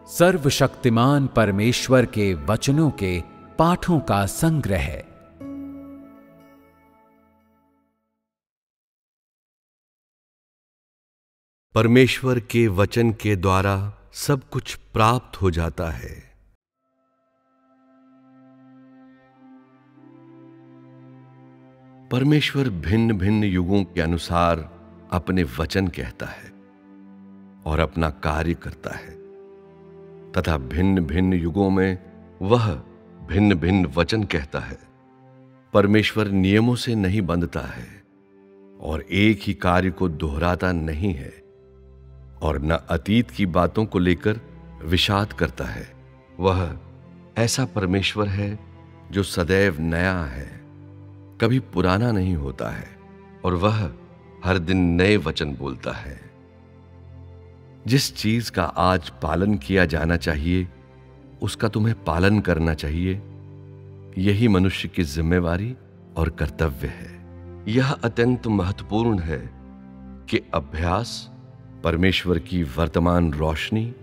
सर्वशक्तिमान परमेश्वर के वचनों के पाठों का संग्रह है। परमेश्वर के वचन के द्वारा सब कुछ प्राप्त हो जाता है। परमेश्वर भिन्न भिन्न युगों के अनुसार अपने वचन कहता है और अपना कार्य करता है, तथा भिन्न भिन्न युगों में वह भिन्न भिन्न वचन कहता है। परमेश्वर नियमों से नहीं बंधता है और एक ही कार्य को दोहराता नहीं है और न अतीत की बातों को लेकर विषाद करता है। वह ऐसा परमेश्वर है जो सदैव नया है, कभी पुराना नहीं होता है, और वह हर दिन नए वचन बोलता है। जिस चीज का आज पालन किया जाना चाहिए उसका तुम्हें पालन करना चाहिए, यही मनुष्य की जिम्मेवारी और कर्तव्य है। यह अत्यंत महत्वपूर्ण है कि अभ्यास परमेश्वर की वर्तमान रोशनी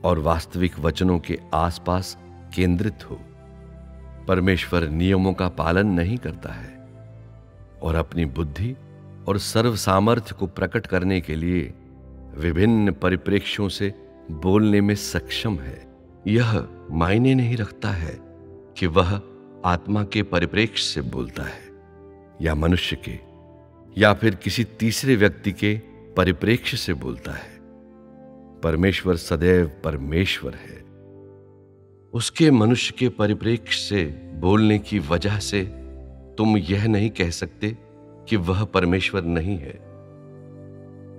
और वास्तविक वचनों के आसपास केंद्रित हो। परमेश्वर नियमों का पालन नहीं करता है और अपनी बुद्धि और सर्व सामर्थ्य को प्रकट करने के लिए विभिन्न परिप्रेक्ष्यों से बोलने में सक्षम है। यह मायने नहीं रखता है कि वह आत्मा के परिप्रेक्ष्य से बोलता है या मनुष्य के या फिर किसी तीसरे व्यक्ति के परिप्रेक्ष्य से बोलता है। परमेश्वर सदैव परमेश्वर है। उसके मनुष्य के परिप्रेक्ष्य से बोलने की वजह से तुम यह नहीं कह सकते कि वह परमेश्वर नहीं है।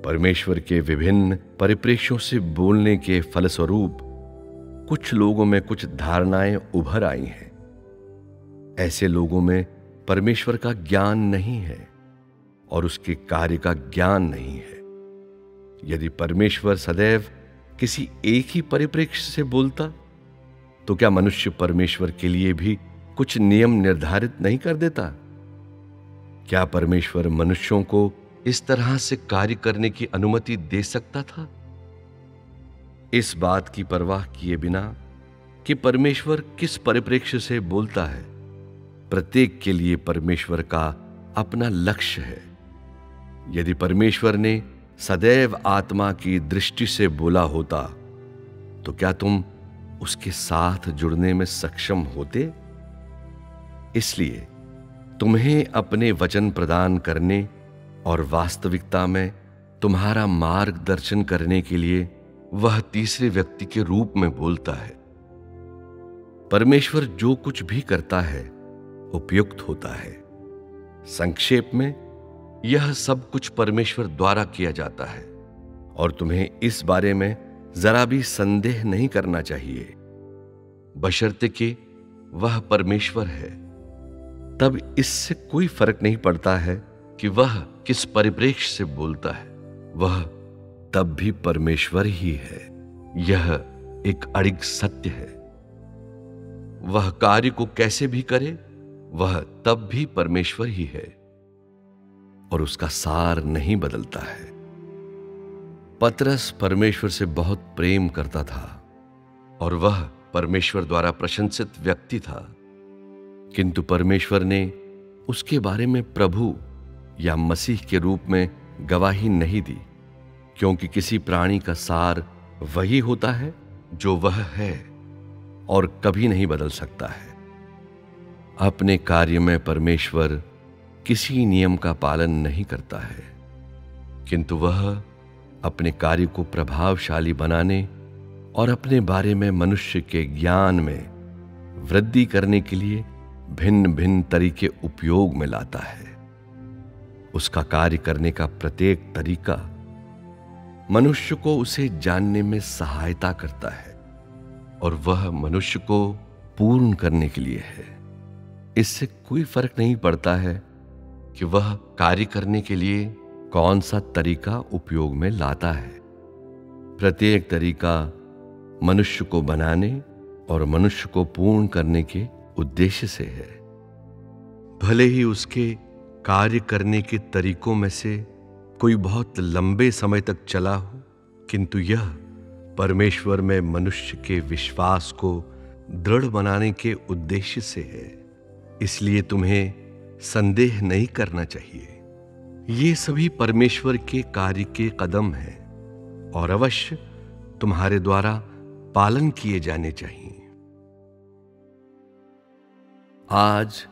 परमेश्वर के विभिन्न परिप्रेक्ष्यों से बोलने के फलस्वरूप कुछ लोगों में कुछ धारणाएं उभर आई हैं। ऐसे लोगों में परमेश्वर का ज्ञान नहीं है और उसके कार्य का ज्ञान नहीं है। यदि परमेश्वर सदैव किसी एक ही परिप्रेक्ष्य से बोलता तो क्या मनुष्य परमेश्वर के लिए भी कुछ नियम निर्धारित नहीं कर देता? क्या परमेश्वर मनुष्यों को इस तरह से कार्य करने की अनुमति दे सकता था? इस बात की परवाह किए बिना कि परमेश्वर किस परिप्रेक्ष्य से बोलता है, प्रत्येक के लिए परमेश्वर का अपना लक्ष्य है। यदि परमेश्वर ने सदैव आत्मा की दृष्टि से बोला होता तो क्या तुम उसके साथ जुड़ने में सक्षम होते? इसलिए तुम्हें अपने वचन प्रदान करने और वास्तविकता में तुम्हारा मार्गदर्शन करने के लिए वह तीसरे व्यक्ति के रूप में बोलता है। परमेश्वर जो कुछ भी करता है उपयुक्त होता है। संक्षेप में यह सब कुछ परमेश्वर द्वारा किया जाता है और तुम्हें इस बारे में जरा भी संदेह नहीं करना चाहिए, बशर्ते कि वह परमेश्वर है। तब इससे कोई फर्क नहीं पड़ता है कि वह किस परिप्रेक्ष्य से बोलता है, वह तब भी परमेश्वर ही है। यह एक अड़िग सत्य है। वह कार्य को कैसे भी करे, वह तब भी परमेश्वर ही है और उसका सार नहीं बदलता है। पतरस परमेश्वर से बहुत प्रेम करता था और वह परमेश्वर द्वारा प्रशंसित व्यक्ति था, किंतु परमेश्वर ने उसके बारे में प्रभु या मसीह के रूप में गवाही नहीं दी, क्योंकि किसी प्राणी का सार वही होता है जो वह है और कभी नहीं बदल सकता है। अपने कार्य में परमेश्वर किसी नियम का पालन नहीं करता है, किंतु वह अपने कार्य को प्रभावशाली बनाने और अपने बारे में मनुष्य के ज्ञान में वृद्धि करने के लिए भिन्न भिन्न तरीके उपयोग में लाता है। उसका कार्य करने का प्रत्येक तरीका मनुष्य को उसे जानने में सहायता करता है और वह मनुष्य को पूर्ण करने के लिए है। इससे कोई फर्क नहीं पड़ता है कि वह कार्य करने के लिए कौन सा तरीका उपयोग में लाता है। प्रत्येक तरीका मनुष्य को बनाने और मनुष्य को पूर्ण करने के उद्देश्य से है। भले ही उसके कार्य करने के तरीकों में से कोई बहुत लंबे समय तक चला हो, किंतु यह परमेश्वर में मनुष्य के विश्वास को दृढ़ बनाने के उद्देश्य से है। इसलिए तुम्हें संदेह नहीं करना चाहिए। ये सभी परमेश्वर के कार्य के कदम हैं और अवश्य तुम्हारे द्वारा पालन किए जाने चाहिए। आज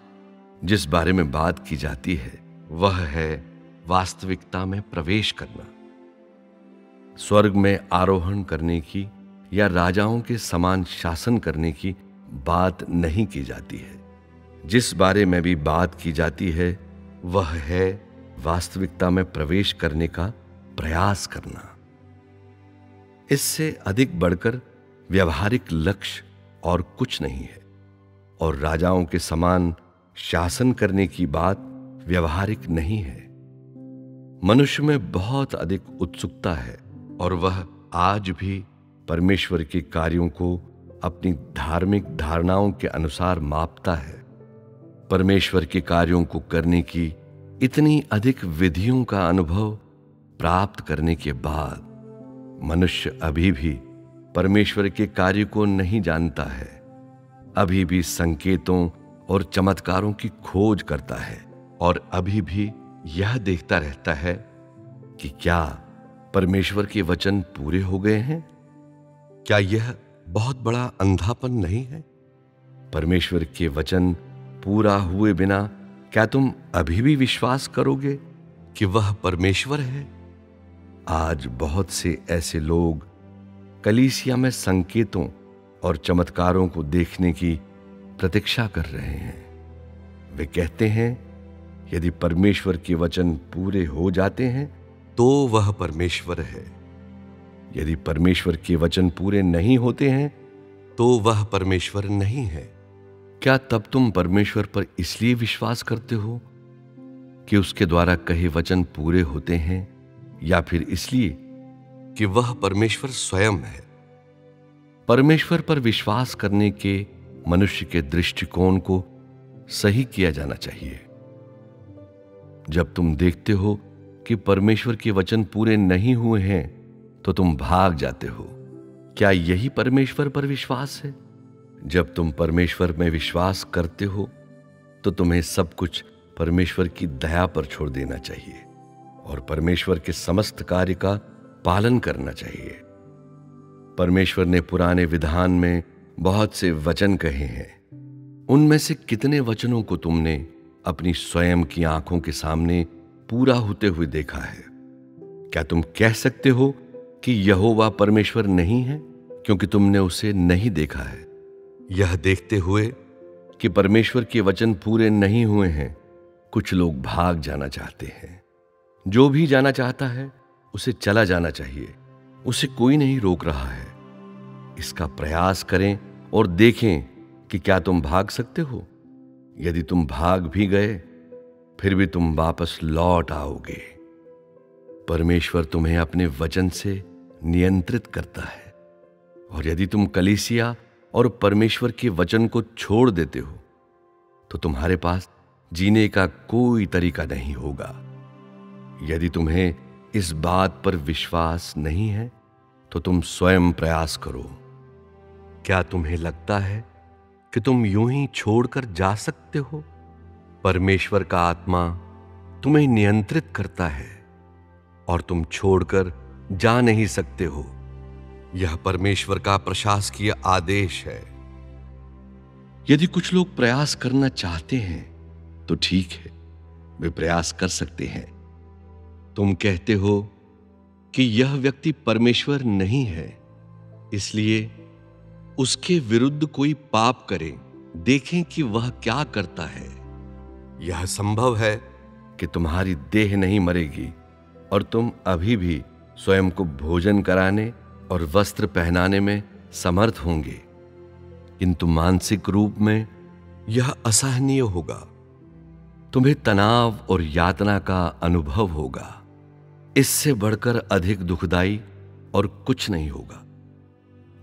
जिस बारे में बात की जाती है वह है वास्तविकता में प्रवेश करना। स्वर्ग में आरोहण करने की या राजाओं के समान शासन करने की बात नहीं की जाती है। जिस बारे में भी बात की जाती है वह है वास्तविकता में प्रवेश करने का प्रयास करना। इससे अधिक बढ़कर व्यवहारिक लक्ष्य और कुछ नहीं है। और राजाओं के समान शासन करने की बात व्यवहारिक नहीं है। मनुष्य में बहुत अधिक उत्सुकता है और वह आज भी परमेश्वर के कार्यों को अपनी धार्मिक धारणाओं के अनुसार मापता है। परमेश्वर के कार्यों को करने की इतनी अधिक विधियों का अनुभव प्राप्त करने के बाद मनुष्य अभी भी परमेश्वर के कार्य को नहीं जानता है। अभी भी संकेतों और चमत्कारों की खोज करता है और अभी भी यह देखता रहता है कि क्या परमेश्वर के वचन पूरे हो गए हैं। क्या यह बहुत बड़ा अंधापन नहीं है? परमेश्वर के वचन पूरा हुए बिना क्या तुम अभी भी विश्वास करोगे कि वह परमेश्वर है? आज बहुत से ऐसे लोग कलीसिया में संकेतों और चमत्कारों को देखने की प्रतीक्षा कर रहे हैं। वे कहते हैं यदि परमेश्वर के वचन पूरे हो जाते हैं तो वह परमेश्वर है। यदि परमेश्वर के वचन पूरे नहीं होते हैं तो वह परमेश्वर नहीं है। क्या तब तुम परमेश्वर पर इसलिए विश्वास करते हो कि उसके द्वारा कहे वचन पूरे होते हैं या फिर इसलिए कि वह परमेश्वर स्वयं है? परमेश्वर पर विश्वास करने के मनुष्य के दृष्टिकोण को सही किया जाना चाहिए। जब तुम देखते हो कि परमेश्वर के वचन पूरे नहीं हुए हैं तो तुम भाग जाते हो। क्या यही परमेश्वर पर विश्वास है? जब तुम परमेश्वर में विश्वास करते हो तो तुम्हें सब कुछ परमेश्वर की दया पर छोड़ देना चाहिए और परमेश्वर के समस्त कार्य का पालन करना चाहिए। परमेश्वर ने पुराने विधान में बहुत से वचन कहे हैं। उनमें से कितने वचनों को तुमने अपनी स्वयं की आंखों के सामने पूरा होते हुए देखा है? क्या तुम कह सकते हो कि यहोवा परमेश्वर नहीं है क्योंकि तुमने उसे नहीं देखा है? यह देखते हुए कि परमेश्वर के वचन पूरे नहीं हुए हैं कुछ लोग भाग जाना चाहते हैं। जो भी जाना चाहता है उसे चला जाना चाहिए, उसे कोई नहीं रोक रहा है। इसका प्रयास करें और देखें कि क्या तुम भाग सकते हो। यदि तुम भाग भी गए फिर भी तुम वापस लौट आओगे। परमेश्वर तुम्हें अपने वचन से नियंत्रित करता है और यदि तुम कलीसिया और परमेश्वर के वचन को छोड़ देते हो तो तुम्हारे पास जीने का कोई तरीका नहीं होगा। यदि तुम्हें इस बात पर विश्वास नहीं है तो तुम स्वयं प्रयास करो। क्या तुम्हें लगता है कि तुम यूं ही छोड़कर जा सकते हो? परमेश्वर का आत्मा तुम्हें नियंत्रित करता है और तुम छोड़कर जा नहीं सकते हो। यह परमेश्वर का प्रशासकीय आदेश है। यदि कुछ लोग प्रयास करना चाहते हैं तो ठीक है, वे प्रयास कर सकते हैं। तुम कहते हो कि यह व्यक्ति परमेश्वर नहीं है, इसलिए उसके विरुद्ध कोई पाप करें, देखें कि वह क्या करता है। यह संभव है कि तुम्हारी देह नहीं मरेगी और तुम अभी भी स्वयं को भोजन कराने और वस्त्र पहनाने में समर्थ होंगे, किंतु मानसिक रूप में यह असहनीय होगा। तुम्हें तनाव और यातना का अनुभव होगा। इससे बढ़कर अधिक दुखदाई और कुछ नहीं होगा।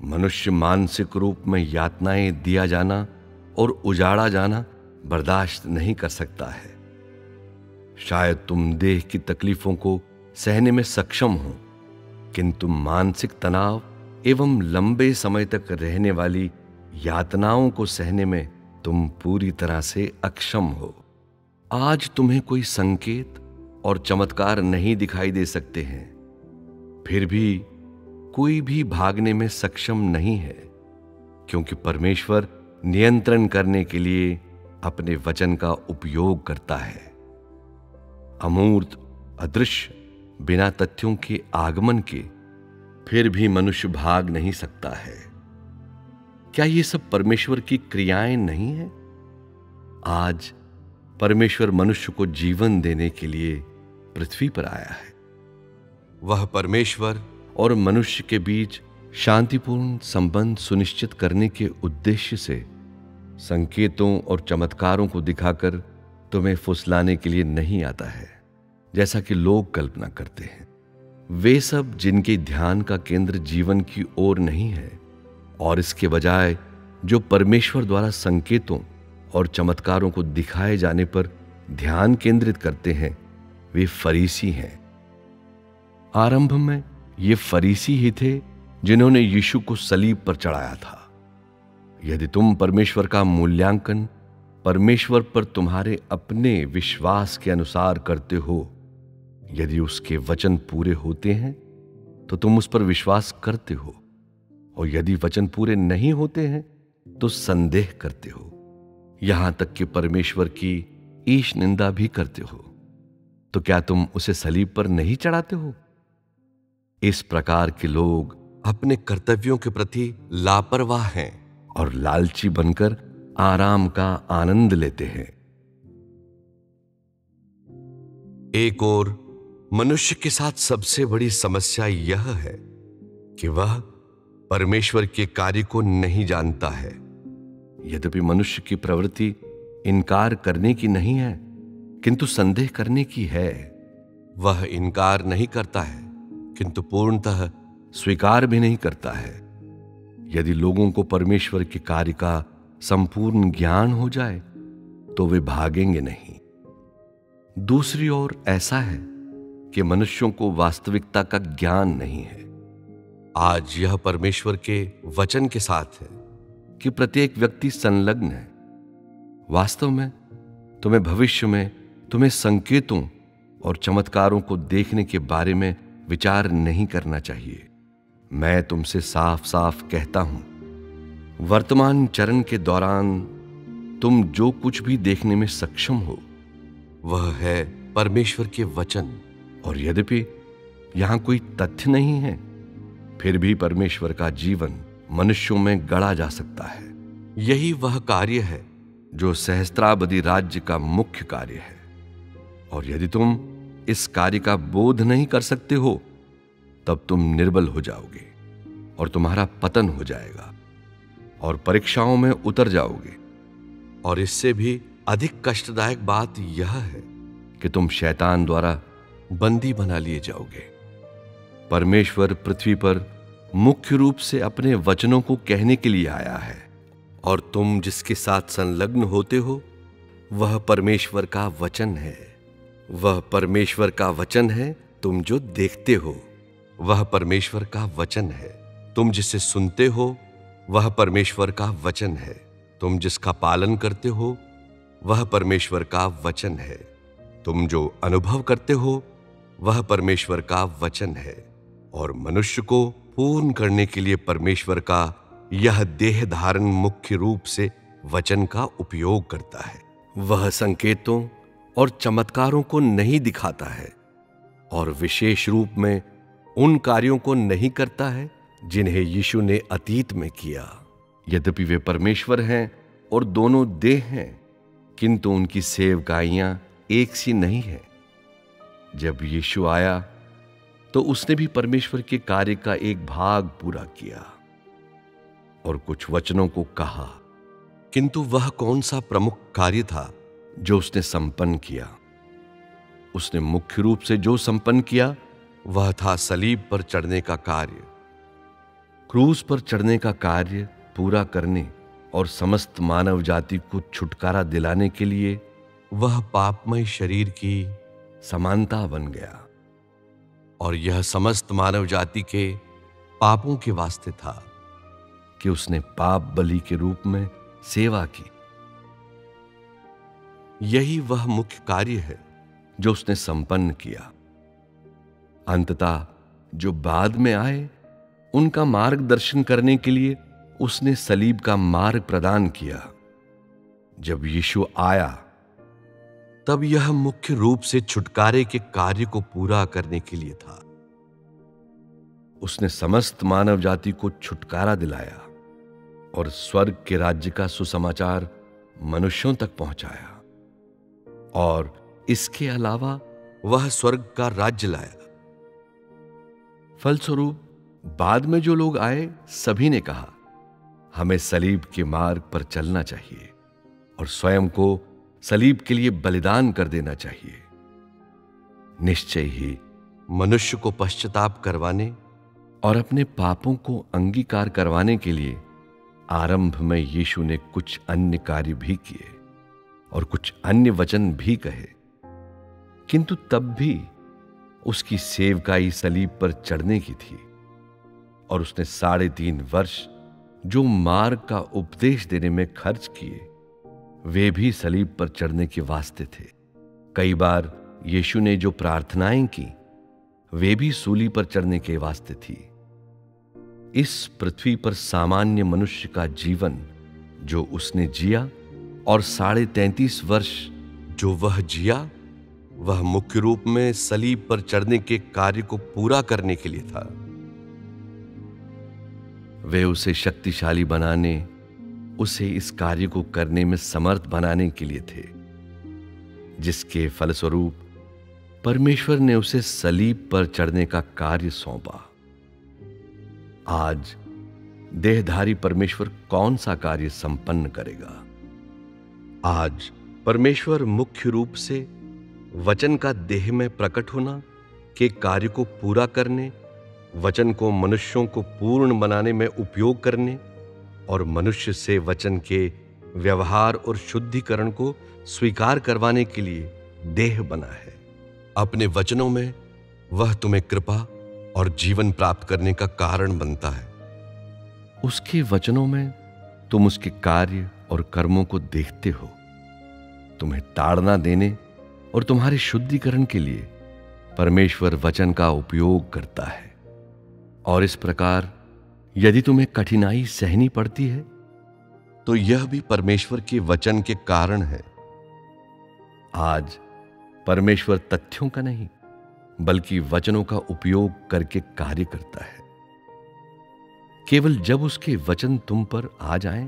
मनुष्य मानसिक रूप में यातनाएं दिया जाना और उजाड़ा जाना बर्दाश्त नहीं कर सकता है। शायद तुम देह की तकलीफों को सहने में सक्षम हो, किंतु मानसिक तनाव एवं लंबे समय तक रहने वाली यातनाओं को सहने में तुम पूरी तरह से अक्षम हो। आज तुम्हें कोई संकेत और चमत्कार नहीं दिखाई दे सकते हैं, फिर भी कोई भी भागने में सक्षम नहीं है, क्योंकि परमेश्वर नियंत्रण करने के लिए अपने वचन का उपयोग करता है। अमूर्त, अदृश्य, बिना तथ्यों के आगमन के फिर भी मनुष्य भाग नहीं सकता है। क्या ये सब परमेश्वर की क्रियाएं नहीं है? आज परमेश्वर मनुष्य को जीवन देने के लिए पृथ्वी पर आया है। वह परमेश्वर और मनुष्य के बीच शांतिपूर्ण संबंध सुनिश्चित करने के उद्देश्य से संकेतों और चमत्कारों को दिखाकर तुम्हें फुसलाने के लिए नहीं आता है, जैसा कि लोग कल्पना करते हैं। वे सब जिनके ध्यान का केंद्र जीवन की ओर नहीं है और इसके बजाय जो परमेश्वर द्वारा संकेतों और चमत्कारों को दिखाए जाने पर ध्यान केंद्रित करते हैं, वे फरीसी हैं। आरंभ में ये फरीसी ही थे जिन्होंने यीशु को सलीब पर चढ़ाया था। यदि तुम परमेश्वर का मूल्यांकन परमेश्वर पर तुम्हारे अपने विश्वास के अनुसार करते हो, यदि उसके वचन पूरे होते हैं तो तुम उस पर विश्वास करते हो, और यदि वचन पूरे नहीं होते हैं तो संदेह करते हो, यहां तक कि परमेश्वर की ईश निंदा भी करते हो। तो क्या तुम उसे सलीब पर नहीं चढ़ाते हो? इस प्रकार के लोग अपने कर्तव्यों के प्रति लापरवाह हैं और लालची बनकर आराम का आनंद लेते हैं। एक ओर मनुष्य के साथ सबसे बड़ी समस्या यह है कि वह परमेश्वर के कार्य को नहीं जानता है। यद्यपि मनुष्य की प्रवृत्ति इनकार करने की नहीं है, किंतु संदेह करने की है। वह इनकार नहीं करता है, किंतु पूर्णतः स्वीकार भी नहीं करता है। यदि लोगों को परमेश्वर के कार्य का संपूर्ण ज्ञान हो जाए तो वे भागेंगे नहीं। दूसरी ओर ऐसा है कि मनुष्यों को वास्तविकता का ज्ञान नहीं है। आज यह परमेश्वर के वचन के साथ है कि प्रत्येक व्यक्ति संलग्न है। वास्तव में तुम्हें भविष्य में तुम्हें संकेतों और चमत्कारों को देखने के बारे में विचार नहीं करना चाहिए। मैं तुमसे साफ साफ कहता हूं, वर्तमान चरण के दौरान तुम जो कुछ भी देखने में सक्षम हो वह है परमेश्वर के वचन। और यद्यपि यहां कोई तथ्य नहीं है, फिर भी परमेश्वर का जीवन मनुष्यों में गढ़ा जा सकता है। यही वह कार्य है जो सहस्त्राब्दी राज्य का मुख्य कार्य है। और यदि तुम इस कार्य का बोध नहीं कर सकते हो, तब तुम निर्बल हो जाओगे और तुम्हारा पतन हो जाएगा और परीक्षाओं में उतर जाओगे। और इससे भी अधिक कष्टदायक बात यह है कि तुम शैतान द्वारा बंदी बना लिए जाओगे। परमेश्वर पृथ्वी पर मुख्य रूप से अपने वचनों को कहने के लिए आया है, और तुम जिसके साथ संलग्न होते हो वह परमेश्वर का वचन है। वह परमेश्वर का वचन है तुम जो देखते हो। वह परमेश्वर का वचन है तुम जिसे सुनते हो। वह परमेश्वर का वचन है तुम जिसका पालन करते हो। वह परमेश्वर का वचन है तुम जो अनुभव करते हो। वह परमेश्वर का वचन है। और मनुष्य को पूर्ण करने के लिए परमेश्वर का यह देह धारण मुख्य रूप से वचन का उपयोग करता है। वह संकेतों और चमत्कारों को नहीं दिखाता है, और विशेष रूप में उन कार्यों को नहीं करता है जिन्हें यीशु ने अतीत में किया। यद्यपि वे परमेश्वर हैं और दोनों देह हैं, किंतु उनकी सेवकाइयां एक सी नहीं है। जब यीशु आया तो उसने भी परमेश्वर के कार्य का एक भाग पूरा किया और कुछ वचनों को कहा, किंतु वह कौन सा प्रमुख कार्य था जो उसने संपन्न किया? उसने मुख्य रूप से जो संपन्न किया वह था सलीब पर चढ़ने का कार्य। क्रूस पर चढ़ने का कार्य पूरा करने और समस्त मानव जाति को छुटकारा दिलाने के लिए वह पापमय शरीर की समानता बन गया, और यह समस्त मानव जाति के पापों के वास्ते था कि उसने पाप बलि के रूप में सेवा की। यही वह मुख्य कार्य है जो उसने संपन्न किया। अंततः जो बाद में आए उनका मार्गदर्शन करने के लिए उसने सलीब का मार्ग प्रदान किया। जब यीशु आया तब यह मुख्य रूप से छुटकारे के कार्य को पूरा करने के लिए था। उसने समस्त मानव जाति को छुटकारा दिलाया और स्वर्ग के राज्य का सुसमाचार मनुष्यों तक पहुंचाया, और इसके अलावा वह स्वर्ग का राज्य लाया। फलस्वरूप बाद में जो लोग आए सभी ने कहा, हमें सलीब के मार्ग पर चलना चाहिए और स्वयं को सलीब के लिए बलिदान कर देना चाहिए। निश्चय ही मनुष्य को पश्चाताप करवाने और अपने पापों को अंगीकार करवाने के लिए आरंभ में यीशु ने कुछ अन्य कार्य भी किए और कुछ अन्य वचन भी कहे, किंतु तब भी उसकी सेवकाई सलीब पर चढ़ने की थी, और उसने 3.5 वर्ष जो मार्ग का उपदेश देने में खर्च किए वे भी सलीब पर चढ़ने के वास्ते थे। कई बार यीशु ने जो प्रार्थनाएं की वे भी सूली पर चढ़ने के वास्ते थी। इस पृथ्वी पर सामान्य मनुष्य का जीवन जो उसने जिया और 33.5 वर्ष जो वह जिया, वह मुख्य रूप में सलीब पर चढ़ने के कार्य को पूरा करने के लिए था। वे उसे शक्तिशाली बनाने, उसे इस कार्य को करने में समर्थ बनाने के लिए थे, जिसके फलस्वरूप परमेश्वर ने उसे सलीब पर चढ़ने का कार्य सौंपा। आज देहधारी परमेश्वर कौन सा कार्य संपन्न करेगा? आज परमेश्वर मुख्य रूप से वचन का देह में प्रकट होना के कार्य को पूरा करने, वचन को मनुष्यों को पूर्ण बनाने में उपयोग करने और मनुष्य से वचन के व्यवहार और शुद्धिकरण को स्वीकार करवाने के लिए देह बना है। अपने वचनों में वह तुम्हें कृपा और जीवन प्राप्त करने का कारण बनता है। उसके वचनों में तुम उसके कार्य और कर्मों को देखते हो। तुम्हें ताड़ना देने और तुम्हारे शुद्धिकरण के लिए परमेश्वर वचन का उपयोग करता है, और इस प्रकार यदि तुम्हें कठिनाई सहनी पड़ती है तो यह भी परमेश्वर के वचन के कारण है। आज परमेश्वर तथ्यों का नहीं बल्कि वचनों का उपयोग करके कार्य करता है। केवल जब उसके वचन तुम पर आ जाएं,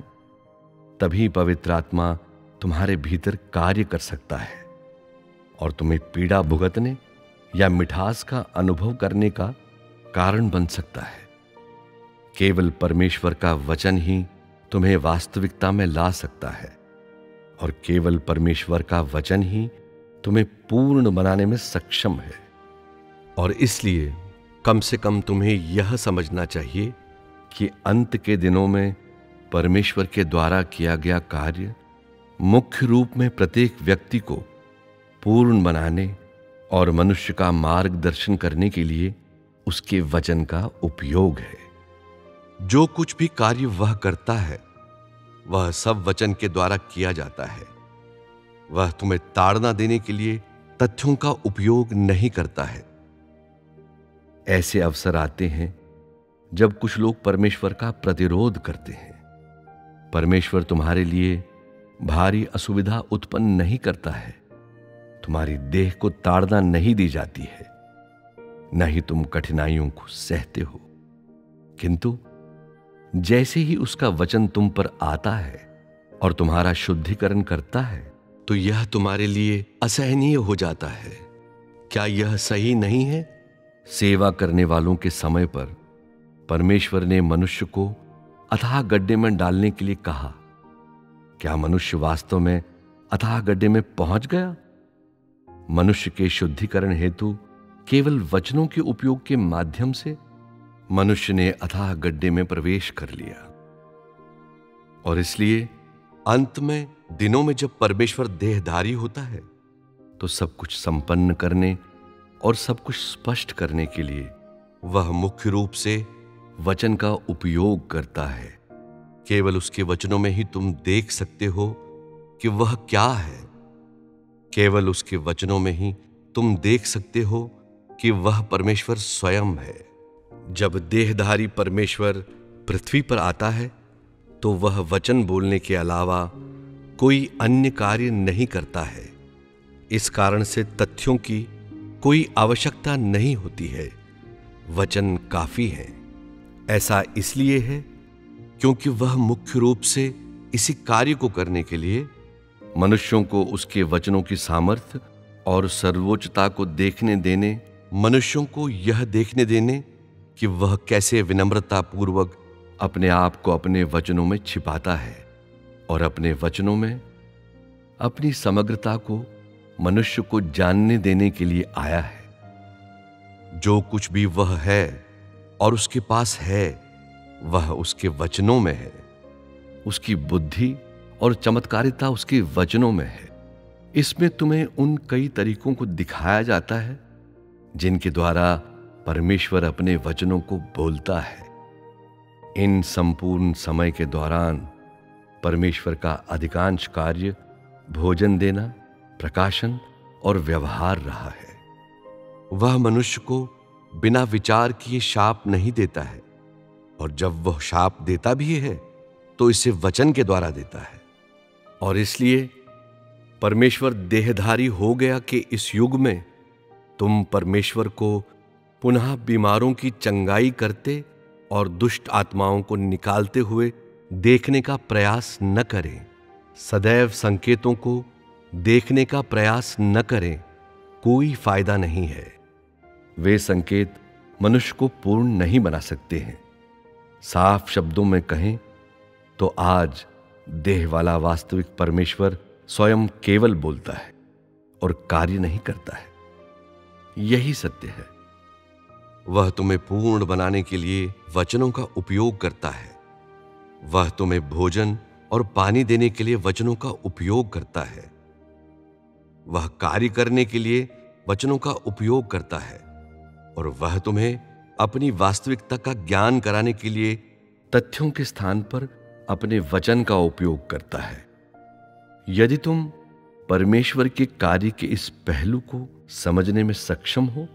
तभी पवित्र आत्मा तुम्हारे भीतर कार्य कर सकता है और तुम्हें पीड़ा भुगतने या मिठास का अनुभव करने का कारण बन सकता है। केवल परमेश्वर का वचन ही तुम्हें वास्तविकता में ला सकता है, और केवल परमेश्वर का वचन ही तुम्हें पूर्ण बनाने में सक्षम है। और इसलिए कम से कम तुम्हें यह समझना चाहिए कि अंत के दिनों में परमेश्वर के द्वारा किया गया कार्य मुख्य रूप में प्रत्येक व्यक्ति को पूर्ण बनाने और मनुष्य का मार्गदर्शन करने के लिए उसके वचन का उपयोग है। जो कुछ भी कार्य वह करता है वह सब वचन के द्वारा किया जाता है। वह तुम्हें ताड़ना देने के लिए तथ्यों का उपयोग नहीं करता है। ऐसे अवसर आते हैं जब कुछ लोग परमेश्वर का प्रतिरोध करते हैं। परमेश्वर तुम्हारे लिए भारी असुविधा उत्पन्न नहीं करता है। तुम्हारी देह को ताड़ना नहीं दी जाती है, न ही तुम कठिनाइयों को सहते हो, किंतु जैसे ही उसका वचन तुम पर आता है और तुम्हारा शुद्धिकरण करता है तो यह तुम्हारे लिए असहनीय हो जाता है। क्या यह सही नहीं है? सेवा करने वालों के समय पर परमेश्वर ने मनुष्य को अथाह गड्ढे में डालने के लिए कहा। क्या मनुष्य वास्तव में अथाह गड्ढे में पहुंच गया? मनुष्य के शुद्धिकरण हेतु केवल वचनों के उपयोग के माध्यम से मनुष्य ने अथाह गड्ढे में प्रवेश कर लिया। और इसलिए अंत में दिनों में जब परमेश्वर देहधारी होता है तो सब कुछ संपन्न करने और सब कुछ स्पष्ट करने के लिए वह मुख्य रूप से वचन का उपयोग करता है। केवल उसके वचनों में ही तुम देख सकते हो कि वह क्या है। केवल उसके वचनों में ही तुम देख सकते हो कि वह परमेश्वर स्वयं है। जब देहधारी परमेश्वर पृथ्वी पर आता है तो वह वचन बोलने के अलावा कोई अन्य कार्य नहीं करता है। इस कारण से तथ्यों की कोई आवश्यकता नहीं होती है, वचन काफी है। ऐसा इसलिए है क्योंकि वह मुख्य रूप से इसी कार्य को करने के लिए मनुष्यों को उसके वचनों की सामर्थ्य और सर्वोच्चता को देखने देने, मनुष्यों को यह देखने देने कि वह कैसे विनम्रता पूर्वक अपने आप को अपने वचनों में छिपाता है और अपने वचनों में अपनी समग्रता को मनुष्य को जानने देने के लिए आया है। जो कुछ भी वह है और उसके पास है वह उसके वचनों में है। उसकी बुद्धि और चमत्कारिता उसके वचनों में है। इसमें तुम्हें उन कई तरीकों को दिखाया जाता है जिनके द्वारा परमेश्वर अपने वचनों को बोलता है। इन संपूर्ण समय के दौरान परमेश्वर का अधिकांश कार्य भोजन देना, प्रकाशन और व्यवहार रहा है। वह मनुष्य को बिना विचार किए शाप नहीं देता है, और जब वह शाप देता भी है तो इसे वचन के द्वारा देता है। और इसलिए परमेश्वर देहधारी हो गया कि इस युग में तुम परमेश्वर को पुनः बीमारों की चंगाई करते और दुष्ट आत्माओं को निकालते हुए देखने का प्रयास न करें। सदैव संकेतों को देखने का प्रयास न करें, कोई फायदा नहीं है। वे संकेत मनुष्य को पूर्ण नहीं बना सकते हैं। साफ शब्दों में कहें तो आज देह वाला वास्तविक परमेश्वर स्वयं केवल बोलता है और कार्य नहीं करता है। यही सत्य है। वह तुम्हें पूर्ण बनाने के लिए वचनों का उपयोग करता है। वह तुम्हें भोजन और पानी देने के लिए वचनों का उपयोग करता है। वह कार्य करने के लिए वचनों का उपयोग करता है, और वह तुम्हें अपनी वास्तविकता का ज्ञान कराने के लिए तथ्यों के स्थान पर अपने वचन का उपयोग करता है। यदि तुम परमेश्वर के कार्य के इस पहलू को समझने में सक्षम हो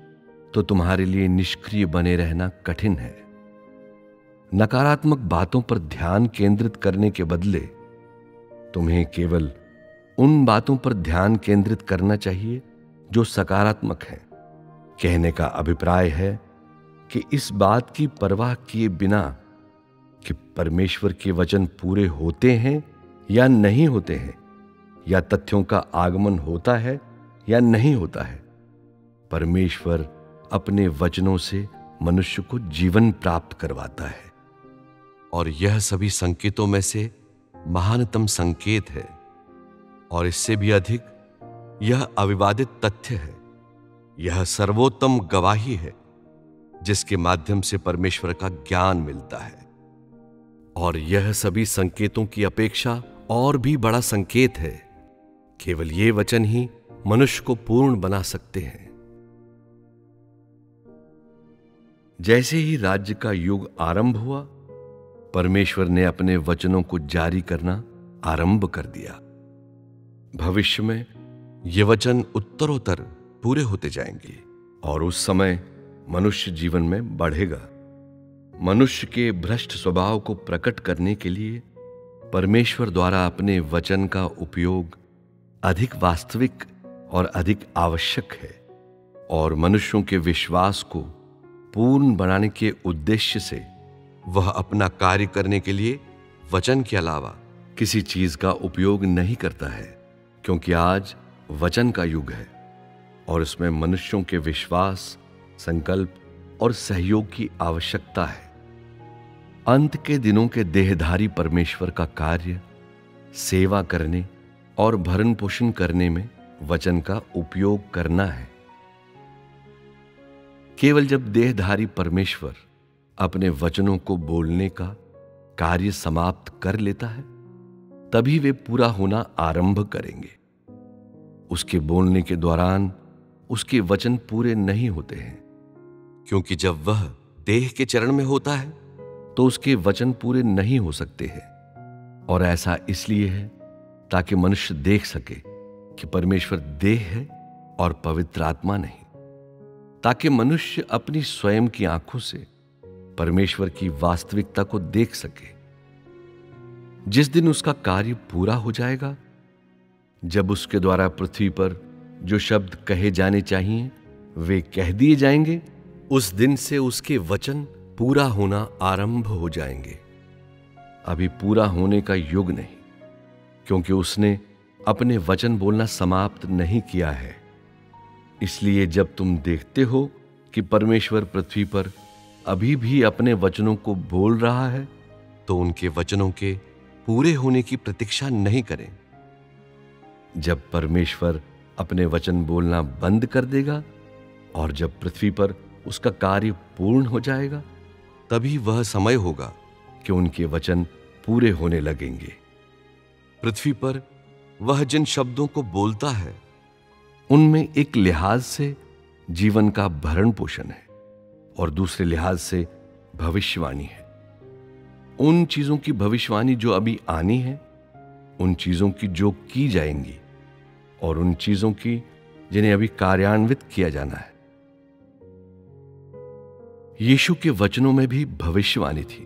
तो तुम्हारे लिए निष्क्रिय बने रहना कठिन है। नकारात्मक बातों पर ध्यान केंद्रित करने के बदले तुम्हें केवल उन बातों पर ध्यान केंद्रित करना चाहिए जो सकारात्मक हैं। कहने का अभिप्राय है कि इस बात की परवाह किए बिना कि परमेश्वर के वचन पूरे होते हैं या नहीं होते हैं, या तथ्यों का आगमन होता है या नहीं होता है, परमेश्वर अपने वचनों से मनुष्य को जीवन प्राप्त करवाता है। और यह सभी संकेतों में से महानतम संकेत है, और इससे भी अधिक यह अविवादित तथ्य है। यह सर्वोत्तम गवाही है जिसके माध्यम से परमेश्वर का ज्ञान मिलता है। और यह सभी संकेतों की अपेक्षा और भी बड़ा संकेत है। केवल ये वचन ही मनुष्य को पूर्ण बना सकते हैं। जैसे ही राज्य का युग आरंभ हुआ, परमेश्वर ने अपने वचनों को जारी करना आरंभ कर दिया। भविष्य में ये वचन उत्तरोत्तर पूरे होते जाएंगे और उस समय मनुष्य जीवन में बढ़ेगा। मनुष्य के भ्रष्ट स्वभाव को प्रकट करने के लिए परमेश्वर द्वारा अपने वचन का उपयोग अधिक वास्तविक और अधिक आवश्यक है, और मनुष्यों के विश्वास को पूर्ण बनाने के उद्देश्य से वह अपना कार्य करने के लिए वचन के अलावा किसी चीज का उपयोग नहीं करता है, क्योंकि आज वचन का युग है और इसमें मनुष्यों के विश्वास, संकल्प और सहयोग की आवश्यकता है। अंत के दिनों के देहधारी परमेश्वर का कार्य सेवा करने और भरण पोषण करने में वचन का उपयोग करना है। केवल जब देहधारी परमेश्वर अपने वचनों को बोलने का कार्य समाप्त कर लेता है, तभी वे पूरा होना आरंभ करेंगे। उसके बोलने के दौरान उसके वचन पूरे नहीं होते हैं, क्योंकि जब वह देह के चरण में होता है तो उसके वचन पूरे नहीं हो सकते हैं। और ऐसा इसलिए है ताकि मनुष्य देख सके कि परमेश्वर देह है और पवित्र आत्मा नहीं, ताकि मनुष्य अपनी स्वयं की आंखों से परमेश्वर की वास्तविकता को देख सके। जिस दिन उसका कार्य पूरा हो जाएगा, जब उसके द्वारा पृथ्वी पर जो शब्द कहे जाने चाहिए वे कह दिए जाएंगे, उस दिन से उसके वचन पूरा होना आरंभ हो जाएंगे। अभी पूरा होने का युग नहीं, क्योंकि उसने अपने वचन बोलना समाप्त नहीं किया है। इसलिए जब तुम देखते हो कि परमेश्वर पृथ्वी पर अभी भी अपने वचनों को बोल रहा है, तो उनके वचनों के पूरे होने की प्रतीक्षा नहीं करें। जब परमेश्वर अपने वचन बोलना बंद कर देगा और जब पृथ्वी पर उसका कार्य पूर्ण हो जाएगा, तभी वह समय होगा कि उनके वचन पूरे होने लगेंगे। पृथ्वी पर वह जिन शब्दों को बोलता है, उनमें एक लिहाज से जीवन का भरण पोषण है और दूसरे लिहाज से भविष्यवाणी है। उन चीजों की भविष्यवाणी जो अभी आनी है, उन चीजों की जो की जाएंगी, और उन चीजों की जिन्हें अभी कार्यान्वित किया जाना है। यीशु के वचनों में भी भविष्यवाणी थी।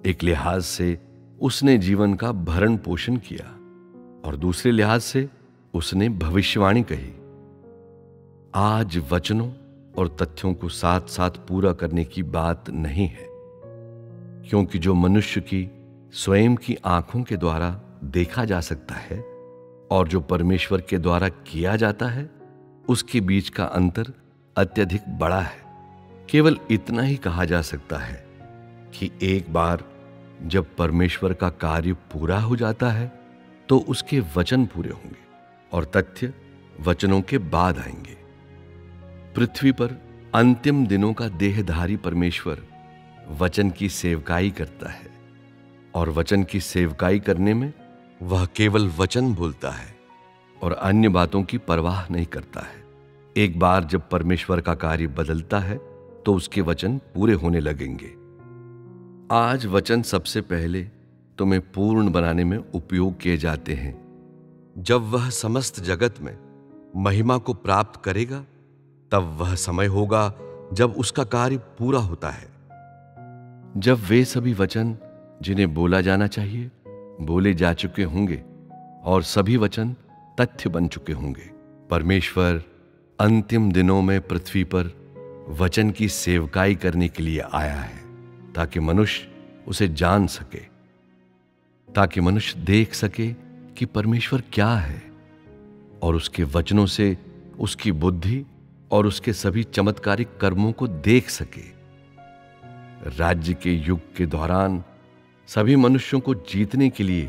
एक लिहाज से उसने जीवन का भरण पोषण किया और दूसरे लिहाज से उसने भविष्यवाणी कही। आज वचनों और तथ्यों को साथ साथ पूरा करने की बात नहीं है, क्योंकि जो मनुष्य की स्वयं की आंखों के द्वारा देखा जा सकता है और जो परमेश्वर के द्वारा किया जाता है, उसके बीच का अंतर अत्यधिक बड़ा है। केवल इतना ही कहा जा सकता है कि एक बार जब परमेश्वर का कार्य पूरा हो जाता है, तो उसके वचन पूरे होंगे और तथ्य वचनों के बाद आएंगे। पृथ्वी पर अंतिम दिनों का देहधारी परमेश्वर वचन की सेवकाई करता है, और वचन की सेवकाई करने में वह केवल वचन बोलता है और अन्य बातों की परवाह नहीं करता है। एक बार जब परमेश्वर का कार्य बदलता है, तो उसके वचन पूरे होने लगेंगे। आज वचन सबसे पहले तुम्हें पूर्ण बनाने में उपयोग किए जाते हैं। जब वह समस्त जगत में महिमा को प्राप्त करेगा, तब वह समय होगा जब उसका कार्य पूरा होता है। जब वे सभी वचन जिन्हें बोला जाना चाहिए बोले जा चुके होंगे और सभी वचन तथ्य बन चुके होंगे, परमेश्वर अंतिम दिनों में पृथ्वी पर वचन की सेवकाई करने के लिए आया है, ताकि मनुष्य उसे जान सके, ताकि मनुष्य देख सके कि परमेश्वर क्या है और उसके वचनों से उसकी बुद्धि और उसके सभी चमत्कारिक कर्मों को देख सके। राज्य के युग के दौरान सभी मनुष्यों को जीतने के लिए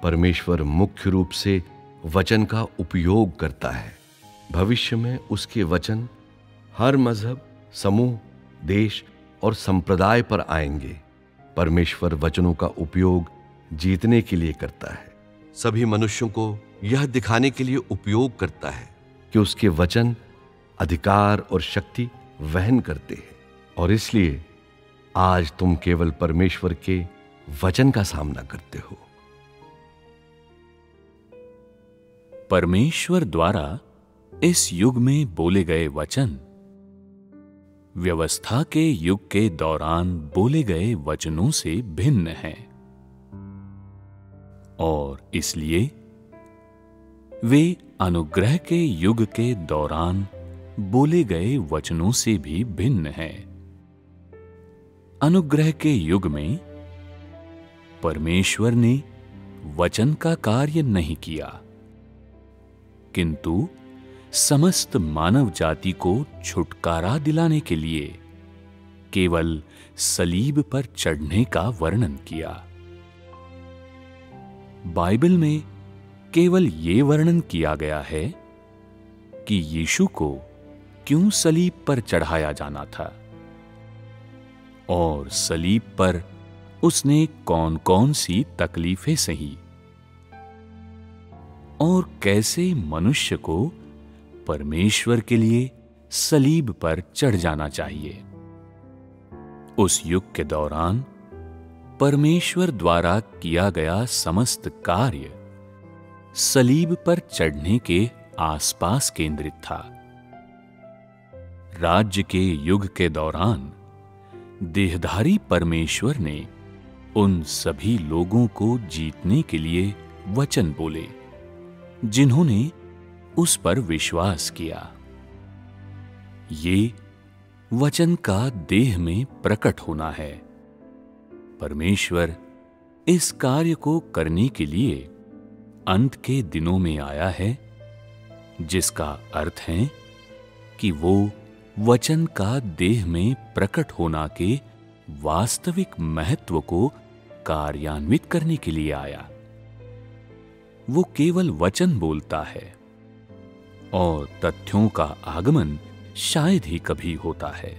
परमेश्वर मुख्य रूप से वचन का उपयोग करता है। भविष्य में उसके वचन हर मजहब, समूह, देश और संप्रदाय पर आएंगे। परमेश्वर वचनों का उपयोग जीतने के लिए करता है। सभी मनुष्यों को यह दिखाने के लिए उपयोग करता है कि उसके वचन अधिकार और शक्ति वहन करते हैं, और इसलिए आज तुम केवल परमेश्वर के वचन का सामना करते हो। परमेश्वर द्वारा इस युग में बोले गए वचन व्यवस्था के युग के दौरान बोले गए वचनों से भिन्न हैं, और इसलिए वे अनुग्रह के युग के दौरान बोले गए वचनों से भी भिन्न हैं। अनुग्रह के युग में परमेश्वर ने वचन का कार्य नहीं किया, किंतु समस्त मानव जाति को छुटकारा दिलाने के लिए केवल सलीब पर चढ़ने का वर्णन किया। बाइबल में केवल यह वर्णन किया गया है कि यीशु को क्यों सलीब पर चढ़ाया जाना था और सलीब पर उसने कौन कौन सी तकलीफें सही और कैसे मनुष्य को परमेश्वर के लिए सलीब पर चढ़ जाना चाहिए। उस युग के दौरान परमेश्वर द्वारा किया गया समस्त कार्य सलीब पर चढ़ने के आसपास केंद्रित था। राज्य के युग के दौरान देहधारी परमेश्वर ने उन सभी लोगों को जीतने के लिए वचन बोले जिन्होंने उस पर विश्वास किया। ये वचन का देह में प्रकट होना है। परमेश्वर इस कार्य को करने के लिए अंत के दिनों में आया है, जिसका अर्थ है कि वो वचन का देह में प्रकट होना के वास्तविक महत्व को कार्यान्वित करने के लिए आया। वो केवल वचन बोलता है और तथ्यों का आगमन शायद ही कभी होता है।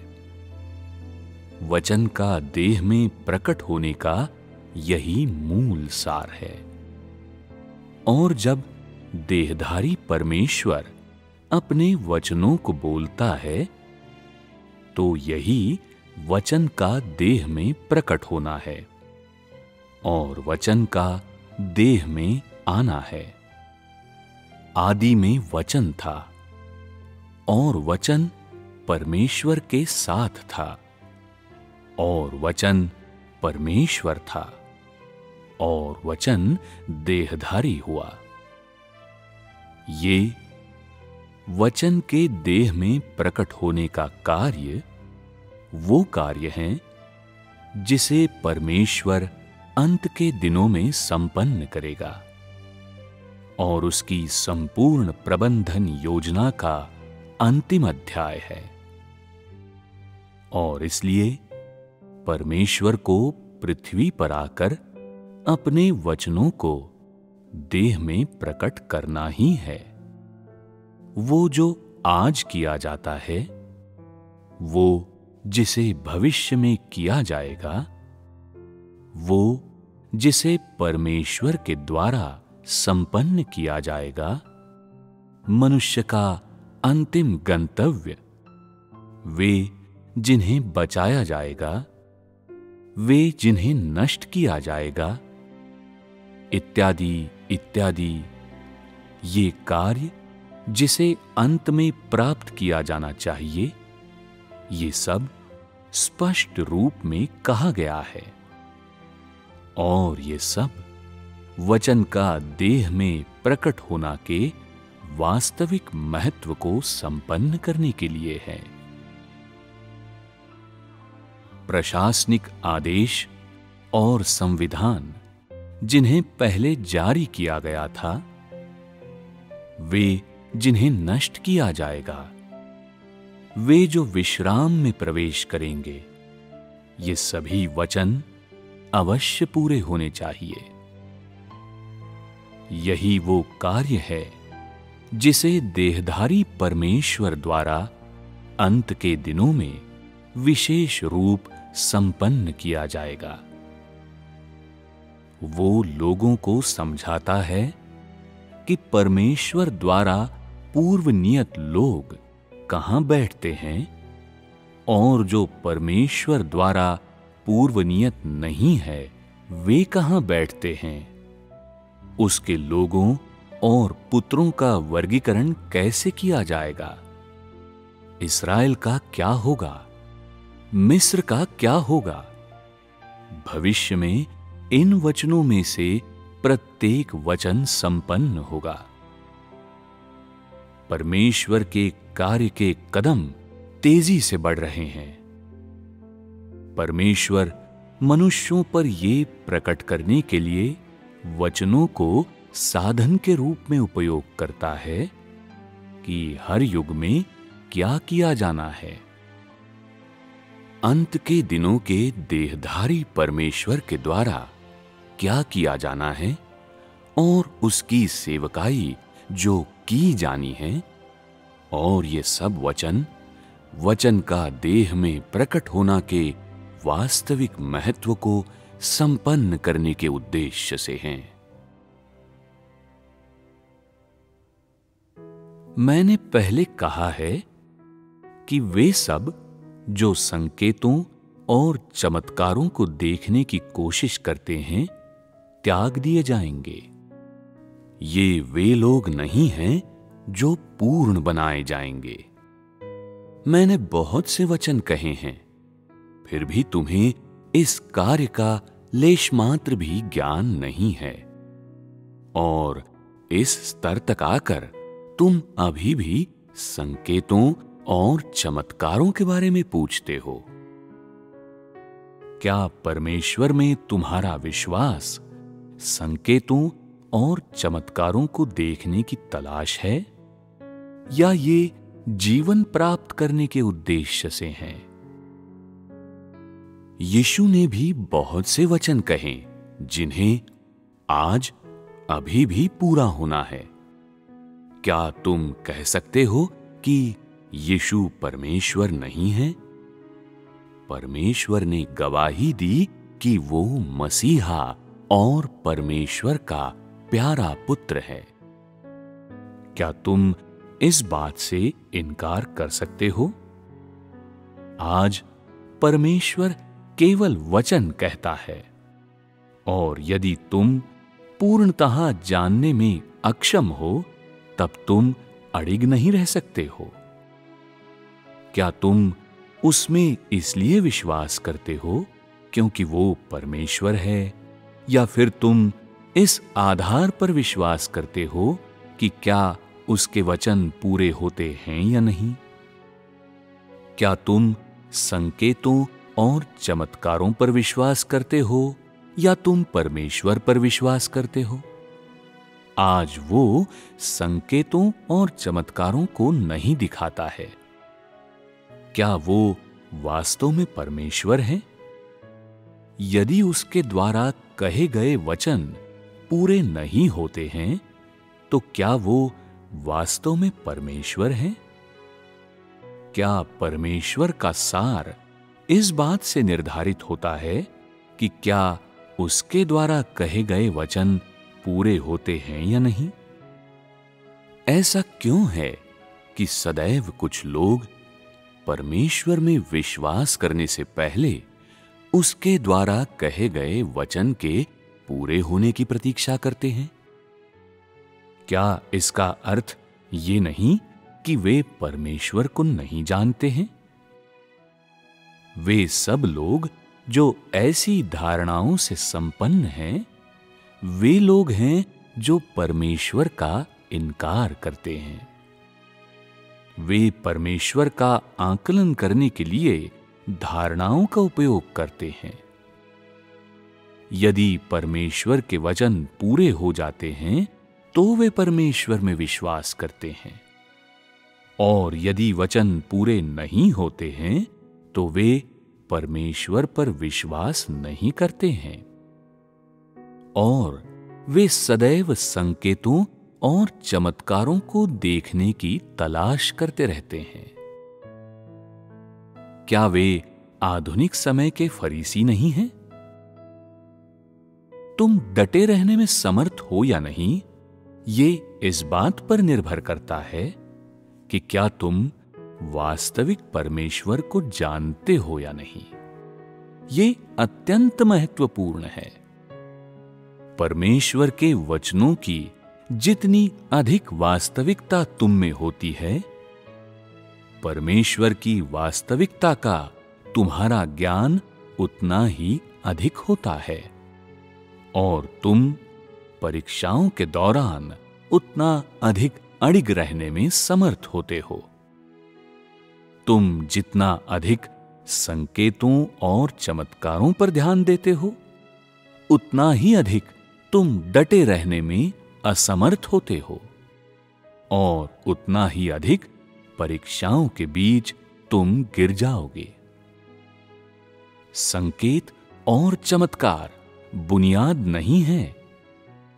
वचन का देह में प्रकट होने का यही मूल सार है। और जब देहधारी परमेश्वर अपने वचनों को बोलता है तो यही वचन का देह में प्रकट होना है और वचन का देह में आना है। आदि में वचन था और वचन परमेश्वर के साथ था और वचन परमेश्वर था और वचन देहधारी हुआ। ये वचन के देह में प्रकट होने का कार्य वो कार्य है जिसे परमेश्वर अंत के दिनों में संपन्न करेगा और उसकी संपूर्ण प्रबंधन योजना का अंतिम अध्याय है। और इसलिए परमेश्वर को पृथ्वी पर आकर अपने वचनों को देह में प्रकट करना ही है। वो जो आज किया जाता है, वो जिसे भविष्य में किया जाएगा, वो जिसे परमेश्वर के द्वारा संपन्न किया जाएगा, मनुष्य का अंतिम गंतव्य, वे जिन्हें बचाया जाएगा, वे जिन्हें नष्ट किया जाएगा, इत्यादि इत्यादि, ये कार्य जिसे अंत में प्राप्त किया जाना चाहिए, ये सब स्पष्ट रूप में कहा गया है। और ये सब वचन का देह में प्रकट होना के वास्तविक महत्व को संपन्न करने के लिए है। प्रशासनिक आदेश और संविधान जिन्हें पहले जारी किया गया था, वे जिन्हें नष्ट किया जाएगा, वे जो विश्राम में प्रवेश करेंगे, ये सभी वचन अवश्य पूरे होने चाहिए। यही वो कार्य है जिसे देहधारी परमेश्वर द्वारा अंत के दिनों में विशेष रूप संपन्न किया जाएगा। वो लोगों को समझाता है कि परमेश्वर द्वारा पूर्व नियत लोग कहां बैठते हैं और जो परमेश्वर द्वारा पूर्व नियत नहीं है वे कहां बैठते हैं। उसके लोगों और पुत्रों का वर्गीकरण कैसे किया जाएगा। इस्राएल का क्या होगा, मिस्र का क्या होगा। भविष्य में इन वचनों में से प्रत्येक वचन संपन्न होगा। परमेश्वर के कार्य के कदम तेजी से बढ़ रहे हैं। परमेश्वर मनुष्यों पर ये प्रकट करने के लिए वचनों को साधन के रूप में उपयोग करता है कि हर युग में क्या किया जाना है। अंत के दिनों के देहधारी परमेश्वर के द्वारा क्या किया जाना है और उसकी सेवकाई जो की जानी है, और ये सब वचन का देह में प्रकट होना के वास्तविक महत्व को संपन्न करने के उद्देश्य से हैं। मैंने पहले कहा है कि वे सब जो संकेतों और चमत्कारों को देखने की कोशिश करते हैं त्याग दिए जाएंगे। ये वे लोग नहीं हैं जो पूर्ण बनाए जाएंगे। मैंने बहुत से वचन कहे हैं, फिर भी तुम्हें इस कार्य का लेश मात्र भी ज्ञान नहीं है, और इस स्तर तक आकर तुम अभी भी संकेतों और चमत्कारों के बारे में पूछते हो। क्या परमेश्वर में तुम्हारा विश्वास संकेतों और चमत्कारों को देखने की तलाश है, या ये जीवन प्राप्त करने के उद्देश्य से हैं? यीशु ने भी बहुत से वचन कहे जिन्हें आज अभी भी पूरा होना है। क्या तुम कह सकते हो कि यीशु परमेश्वर नहीं है? परमेश्वर ने गवाही दी कि वो मसीहा और परमेश्वर का प्यारा पुत्र है। क्या तुम इस बात से इनकार कर सकते हो? आज परमेश्वर केवल वचन कहता है, और यदि तुम पूर्णतः जानने में अक्षम हो तब तुम अड़िग नहीं रह सकते हो। क्या तुम उसमें इसलिए विश्वास करते हो क्योंकि वो परमेश्वर है, या फिर तुम इस आधार पर विश्वास करते हो कि क्या उसके वचन पूरे होते हैं या नहीं? क्या तुम संकेतों और चमत्कारों पर विश्वास करते हो, या तुम परमेश्वर पर विश्वास करते हो? आज वो संकेतों और चमत्कारों को नहीं दिखाता है। क्या वो वास्तव में परमेश्वर है? यदि उसके द्वारा कहे गए वचन पूरे नहीं होते हैं, तो क्या वो वास्तव में परमेश्वर है? क्या परमेश्वर का सार इस बात से निर्धारित होता है कि क्या उसके द्वारा कहे गए वचन पूरे होते हैं या नहीं? ऐसा क्यों है कि सदैव कुछ लोग परमेश्वर में विश्वास करने से पहले उसके द्वारा कहे गए वचन के पूरे होने की प्रतीक्षा करते हैं? क्या इसका अर्थ ये नहीं कि वे परमेश्वर को नहीं जानते हैं? वे सब लोग जो ऐसी धारणाओं से संपन्न हैं, वे लोग हैं जो परमेश्वर का इनकार करते हैं। वे परमेश्वर का आकलन करने के लिए धारणाओं का उपयोग करते हैं। यदि परमेश्वर के वचन पूरे हो जाते हैं तो वे परमेश्वर में विश्वास करते हैं, और यदि वचन पूरे नहीं होते हैं तो वे परमेश्वर पर विश्वास नहीं करते हैं, और वे सदैव संकेतों और चमत्कारों को देखने की तलाश करते रहते हैं। क्या वे आधुनिक समय के फरीसी नहीं हैं? तुम डटे रहने में समर्थ हो या नहीं, ये इस बात पर निर्भर करता है कि क्या तुम वास्तविक परमेश्वर को जानते हो या नहीं। ये अत्यंत महत्वपूर्ण है। परमेश्वर के वचनों की जितनी अधिक वास्तविकता तुम में होती है, परमेश्वर की वास्तविकता का तुम्हारा ज्ञान उतना ही अधिक होता है, और तुम परीक्षाओं के दौरान उतना अधिक अड़िग रहने में समर्थ होते हो। तुम जितना अधिक संकेतों और चमत्कारों पर ध्यान देते हो, उतना ही अधिक तुम डटे रहने में असमर्थ होते हो, और उतना ही अधिक परीक्षाओं के बीच तुम गिर जाओगे। संकेत और चमत्कार बुनियाद नहीं है,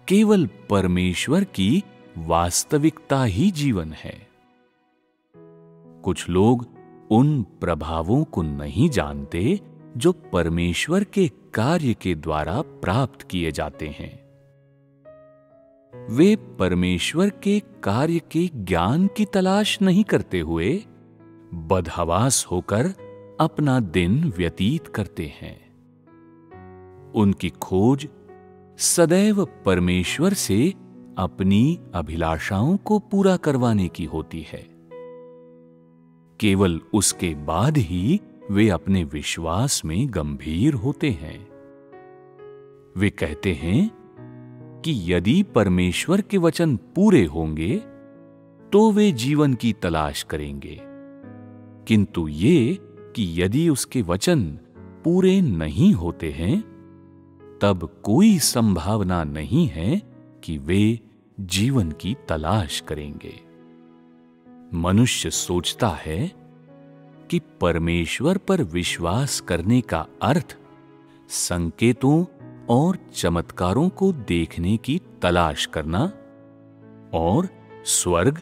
केवल परमेश्वर की वास्तविकता ही जीवन है। कुछ लोग उन प्रभावों को नहीं जानते जो परमेश्वर के कार्य के द्वारा प्राप्त किए जाते हैं। वे परमेश्वर के कार्य के ज्ञान की तलाश नहीं करते हुए बदहवास होकर अपना दिन व्यतीत करते हैं। उनकी खोज सदैव परमेश्वर से अपनी अभिलाषाओं को पूरा करवाने की होती है। केवल उसके बाद ही वे अपने विश्वास में गंभीर होते हैं। वे कहते हैं कि यदि परमेश्वर के वचन पूरे होंगे तो वे जीवन की तलाश करेंगे, किंतु ये कि यदि उसके वचन पूरे नहीं होते हैं तब कोई संभावना नहीं है कि वे जीवन की तलाश करेंगे। मनुष्य सोचता है कि परमेश्वर पर विश्वास करने का अर्थ संकेतों और चमत्कारों को देखने की तलाश करना और स्वर्ग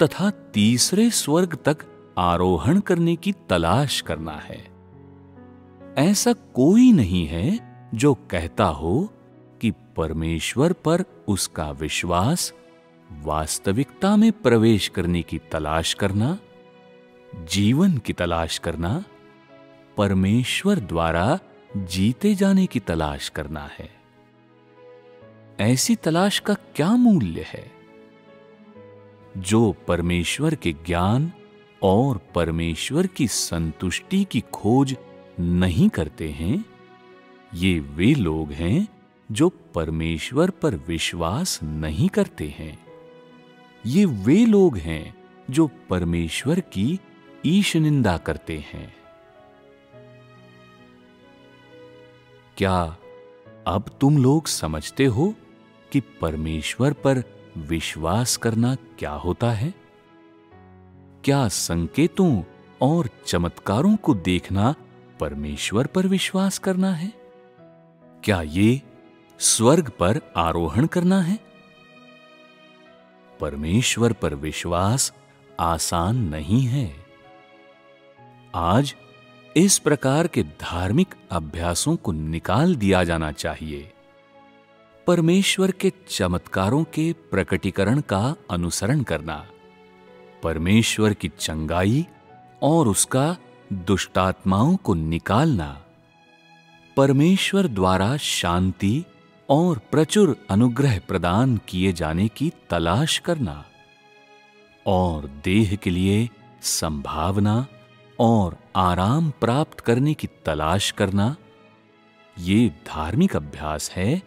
तथा तीसरे स्वर्ग तक आरोहण करने की तलाश करना है। ऐसा कोई नहीं है जो कहता हो कि परमेश्वर पर उसका विश्वास वास्तविकता में प्रवेश करने की तलाश करना, जीवन की तलाश करना, परमेश्वर द्वारा जीते जाने की तलाश करना है। ऐसी तलाश का क्या मूल्य है? जो परमेश्वर के ज्ञान और परमेश्वर की संतुष्टि की खोज नहीं करते हैं, ये वे लोग हैं जो परमेश्वर पर विश्वास नहीं करते हैं। ये वे लोग हैं जो परमेश्वर की ईश निंदा करते हैं। क्या अब तुम लोग समझते हो कि परमेश्वर पर विश्वास करना क्या होता है? क्या संकेतों और चमत्कारों को देखना परमेश्वर पर विश्वास करना है? क्या ये स्वर्ग पर आरोहण करना है? परमेश्वर पर विश्वास आसान नहीं है। आज इस प्रकार के धार्मिक अभ्यासों को निकाल दिया जाना चाहिए। परमेश्वर के चमत्कारों के प्रकटीकरण का अनुसरण करना, परमेश्वर की चंगाई और उसका दुष्टात्माओं को निकालना, परमेश्वर द्वारा शांति और प्रचुर अनुग्रह प्रदान किए जाने की तलाश करना और देह के लिए संभावना और आराम प्राप्त करने की तलाश करना, ये धार्मिक अभ्यास है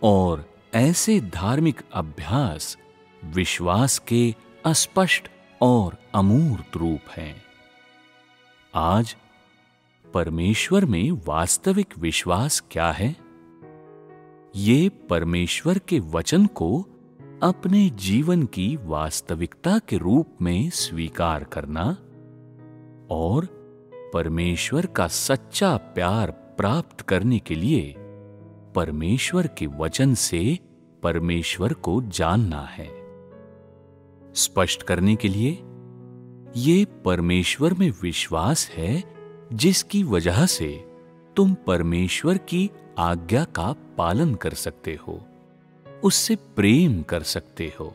और ऐसे धार्मिक अभ्यास विश्वास के अस्पष्ट और अमूर्त रूप हैं। आज परमेश्वर में वास्तविक विश्वास क्या है? ये परमेश्वर के वचन को अपने जीवन की वास्तविकता के रूप में स्वीकार करना और परमेश्वर का सच्चा प्यार प्राप्त करने के लिए परमेश्वर के वचन से परमेश्वर को जानना है। स्पष्ट करने के लिए, ये परमेश्वर में विश्वास है जिसकी वजह से तुम परमेश्वर की आज्ञा का पालन कर सकते हो, उससे प्रेम कर सकते हो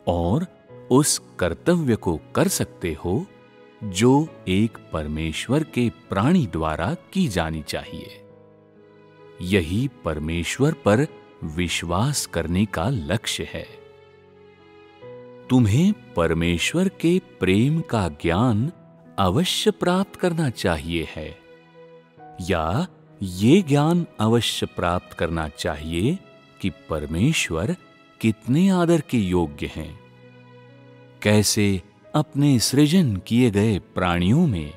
और उस कर्तव्य को कर सकते हो जो एक परमेश्वर के प्राणी द्वारा की जानी चाहिए। यही परमेश्वर पर विश्वास करने का लक्ष्य है। तुम्हें परमेश्वर के प्रेम का ज्ञान अवश्य प्राप्त करना चाहिए है, या ये ज्ञान अवश्य प्राप्त करना चाहिए कि परमेश्वर कितने आदर के योग्य हैं, कैसे अपने सृजन किए गए प्राणियों में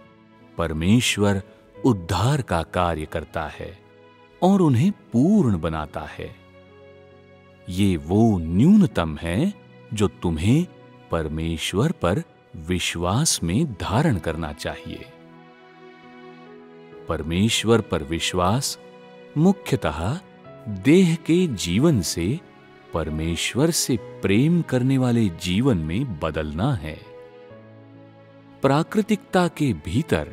परमेश्वर उद्धार का कार्य करता है और उन्हें पूर्ण बनाता है। ये वो न्यूनतम है जो तुम्हें परमेश्वर पर विश्वास में धारण करना चाहिए। परमेश्वर पर विश्वास मुख्यतः देह के जीवन से परमेश्वर से प्रेम करने वाले जीवन में बदलना है। प्राकृतिकता के भीतर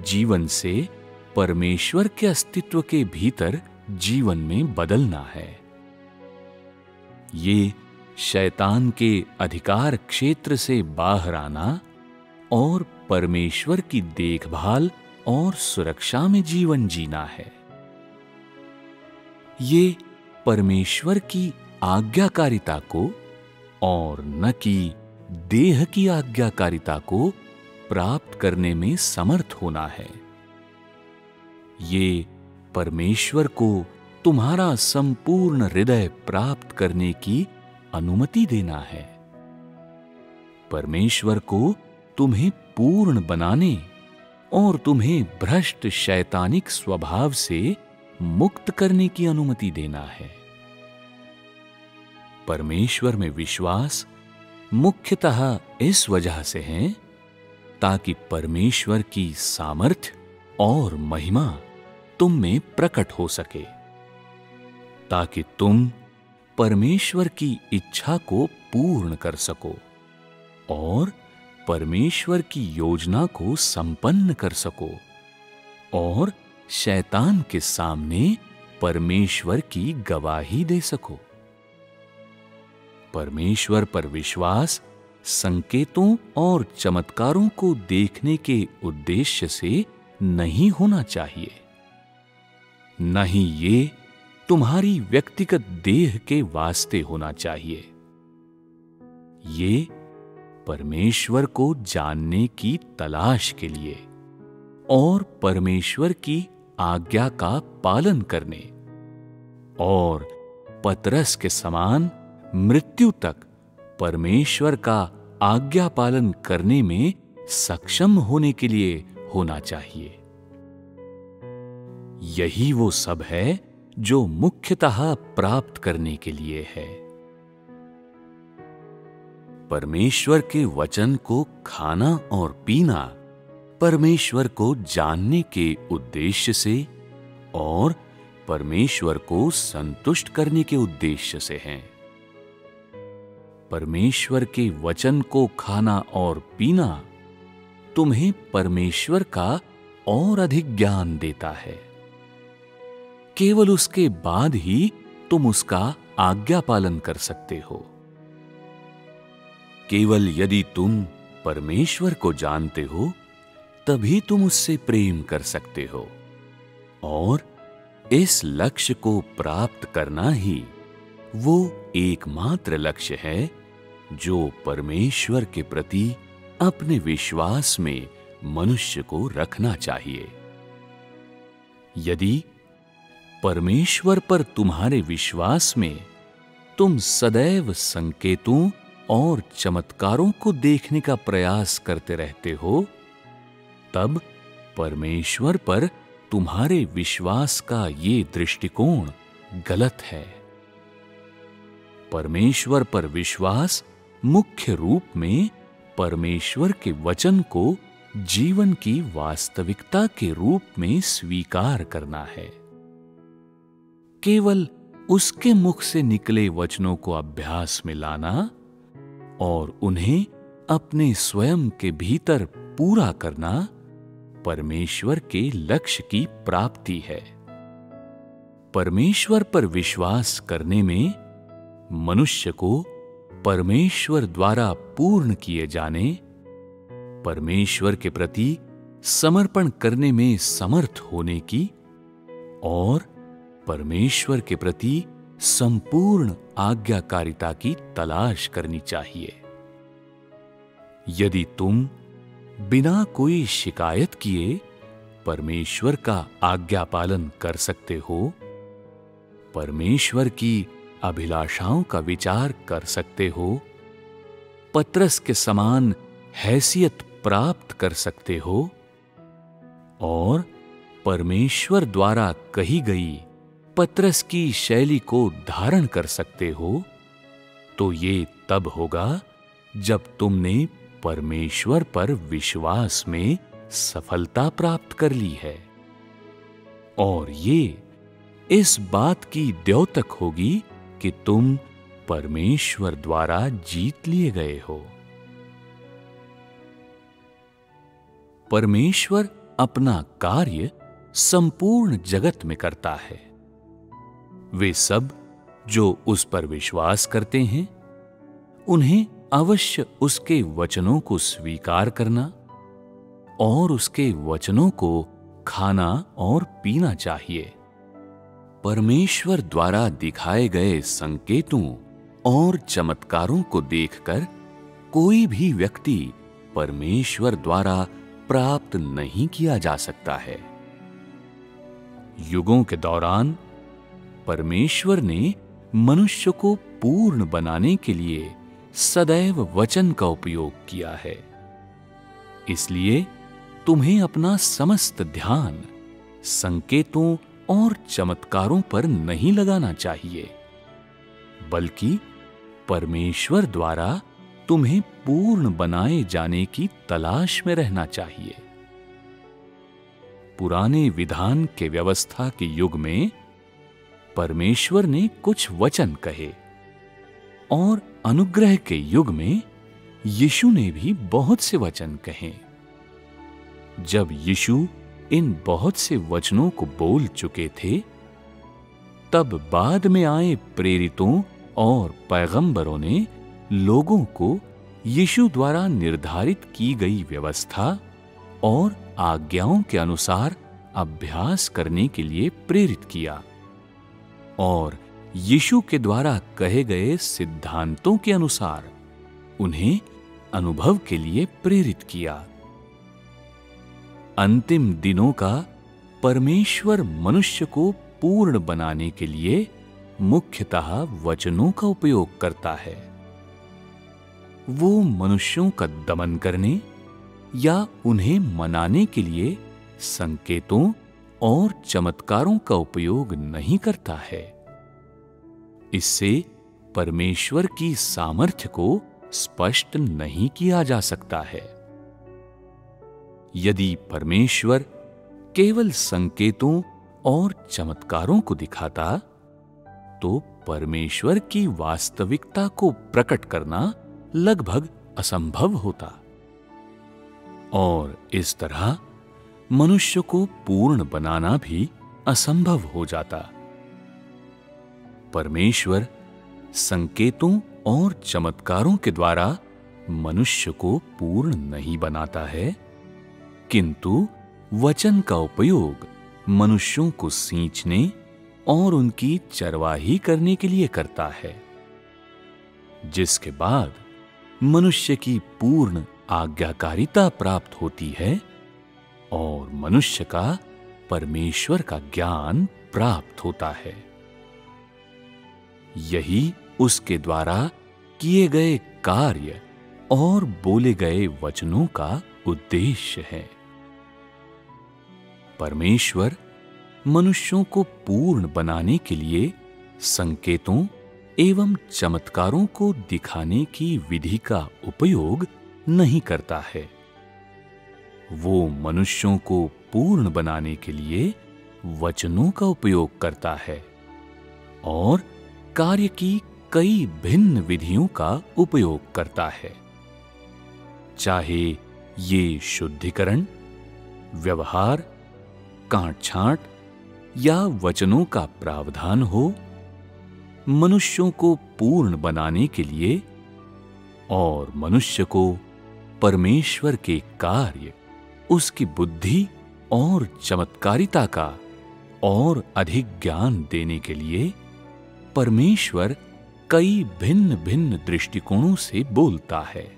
जीवन से परमेश्वर के अस्तित्व के भीतर जीवन में बदलना है। ये शैतान के अधिकार क्षेत्र से बाहर आना और परमेश्वर की देखभाल और सुरक्षा में जीवन जीना है। ये परमेश्वर की आज्ञाकारिता को और न कि देह की आज्ञाकारिता को प्राप्त करने में समर्थ होना है। ये परमेश्वर को तुम्हारा संपूर्ण हृदय प्राप्त करने की अनुमति देना है। परमेश्वर को तुम्हें पूर्ण बनाने और तुम्हें भ्रष्ट शैतानिक स्वभाव से मुक्त करने की अनुमति देना है। परमेश्वर में विश्वास मुख्यतः इस वजह से है ताकि परमेश्वर की सामर्थ्य और महिमा तुम में प्रकट हो सके, ताकि तुम परमेश्वर की इच्छा को पूर्ण कर सको और परमेश्वर की योजना को संपन्न कर सको और शैतान के सामने परमेश्वर की गवाही दे सको। परमेश्वर पर विश्वास संकेतों और चमत्कारों को देखने के उद्देश्य से नहीं होना चाहिए, न ही ये तुम्हारी व्यक्तिगत देह के वास्ते होना चाहिए। ये परमेश्वर को जानने की तलाश के लिए और परमेश्वर की आज्ञा का पालन करने और पतरस के समान मृत्यु तक परमेश्वर का आज्ञा पालन करने में सक्षम होने के लिए होना चाहिए। यही वो सब है जो मुख्यतः प्राप्त करने के लिए है। परमेश्वर के वचन को खाना और पीना परमेश्वर को जानने के उद्देश्य से और परमेश्वर को संतुष्ट करने के उद्देश्य से है। परमेश्वर के वचन को खाना और पीना तुम्हें परमेश्वर का और अधिक ज्ञान देता है। केवल उसके बाद ही तुम उसका आज्ञा पालन कर सकते हो। केवल यदि तुम परमेश्वर को जानते हो तभी तुम उससे प्रेम कर सकते हो और इस लक्ष्य को प्राप्त करना ही वो एकमात्र लक्ष्य है जो परमेश्वर के प्रति अपने विश्वास में मनुष्य को रखना चाहिए। यदि परमेश्वर पर तुम्हारे विश्वास में तुम सदैव संकेतों और चमत्कारों को देखने का प्रयास करते रहते हो, तब परमेश्वर पर तुम्हारे विश्वास का ये दृष्टिकोण गलत है। परमेश्वर पर विश्वास मुख्य रूप में परमेश्वर के वचन को जीवन की वास्तविकता के रूप में स्वीकार करना है। केवल उसके मुख से निकले वचनों को अभ्यास में लाना और उन्हें अपने स्वयं के भीतर पूरा करना परमेश्वर के लक्ष्य की प्राप्ति है। परमेश्वर पर विश्वास करने में मनुष्य को परमेश्वर द्वारा पूर्ण किए जाने, परमेश्वर के प्रति समर्पण करने में समर्थ होने की और परमेश्वर के प्रति संपूर्ण आज्ञाकारिता की तलाश करनी चाहिए। यदि तुम बिना कोई शिकायत किए परमेश्वर का आज्ञा पालन कर सकते हो, परमेश्वर की अभिलाषाओं का विचार कर सकते हो, पतरस के समान हैसियत प्राप्त कर सकते हो और परमेश्वर द्वारा कही गई पतरस की शैली को धारण कर सकते हो, तो ये तब होगा जब तुमने परमेश्वर पर विश्वास में सफलता प्राप्त कर ली है और ये इस बात की द्योतक होगी कि तुम परमेश्वर द्वारा जीत लिए गए हो। परमेश्वर अपना कार्य संपूर्ण जगत में करता है। वे सब जो उस पर विश्वास करते हैं, उन्हें अवश्य उसके वचनों को स्वीकार करना और उसके वचनों को खाना और पीना चाहिए। परमेश्वर द्वारा दिखाए गए संकेतों और चमत्कारों को देखकर कोई भी व्यक्ति परमेश्वर द्वारा प्राप्त नहीं किया जा सकता है। युगों के दौरान परमेश्वर ने मनुष्य को पूर्ण बनाने के लिए सदैव वचन का उपयोग किया है। इसलिए तुम्हें अपना समस्त ध्यान संकेतों और चमत्कारों पर नहीं लगाना चाहिए, बल्कि परमेश्वर द्वारा तुम्हें पूर्ण बनाए जाने की तलाश में रहना चाहिए। पुराने विधान के व्यवस्था के युग में परमेश्वर ने कुछ वचन कहे और अनुग्रह के युग में यीशु ने भी बहुत से वचन कहे। जब यीशु इन बहुत से वचनों को बोल चुके थे, तब बाद में आए प्रेरितों और पैगंबरों ने लोगों को यीशु द्वारा निर्धारित की गई व्यवस्था और आज्ञाओं के अनुसार अभ्यास करने के लिए प्रेरित किया और यीशु के द्वारा कहे गए सिद्धांतों के अनुसार उन्हें अनुभव के लिए प्रेरित किया। अंतिम दिनों का परमेश्वर मनुष्य को पूर्ण बनाने के लिए मुख्यतः वचनों का उपयोग करता है। वो मनुष्यों का दमन करने या उन्हें मनाने के लिए संकेतों और चमत्कारों का उपयोग नहीं करता है। इससे परमेश्वर की सामर्थ्य को स्पष्ट नहीं किया जा सकता है। यदि परमेश्वर केवल संकेतों और चमत्कारों को दिखाता, तो परमेश्वर की वास्तविकता को प्रकट करना लगभग असंभव होता और इस तरह मनुष्य को पूर्ण बनाना भी असंभव हो जाता। परमेश्वर संकेतों और चमत्कारों के द्वारा मनुष्य को पूर्ण नहीं बनाता है, किंतु वचन का उपयोग मनुष्यों को सींचने और उनकी चरवाही करने के लिए करता है, जिसके बाद मनुष्य की पूर्ण आज्ञाकारिता प्राप्त होती है और मनुष्य का परमेश्वर का ज्ञान प्राप्त होता है। यही उसके द्वारा किए गए कार्य और बोले गए वचनों का उद्देश्य है। परमेश्वर मनुष्यों को पूर्ण बनाने के लिए संकेतों एवं चमत्कारों को दिखाने की विधि का उपयोग नहीं करता है। वो मनुष्यों को पूर्ण बनाने के लिए वचनों का उपयोग करता है और कार्य की कई भिन्न विधियों का उपयोग करता है, चाहे ये शुद्धिकरण, व्यवहार, कांट-छांट या वचनों का प्रावधान हो। मनुष्यों को पूर्ण बनाने के लिए और मनुष्य को परमेश्वर के कार्य, उसकी बुद्धि और चमत्कारिता का और अधिक ज्ञान देने के लिए परमेश्वर कई भिन्न भिन्न दृष्टिकोणों से बोलता है।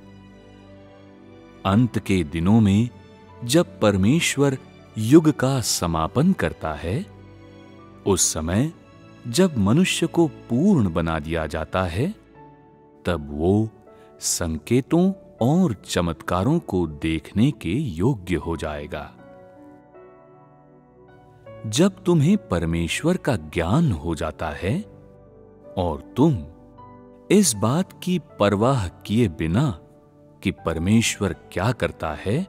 अंत के दिनों में जब परमेश्वर युग का समापन करता है, उस समय जब मनुष्य को पूर्ण बना दिया जाता है, तब वो संकेतों और चमत्कारों को देखने के योग्य हो जाएगा। जब तुम्हें परमेश्वर का ज्ञान हो जाता है और तुम इस बात की परवाह किए बिना कि परमेश्वर क्या करता है,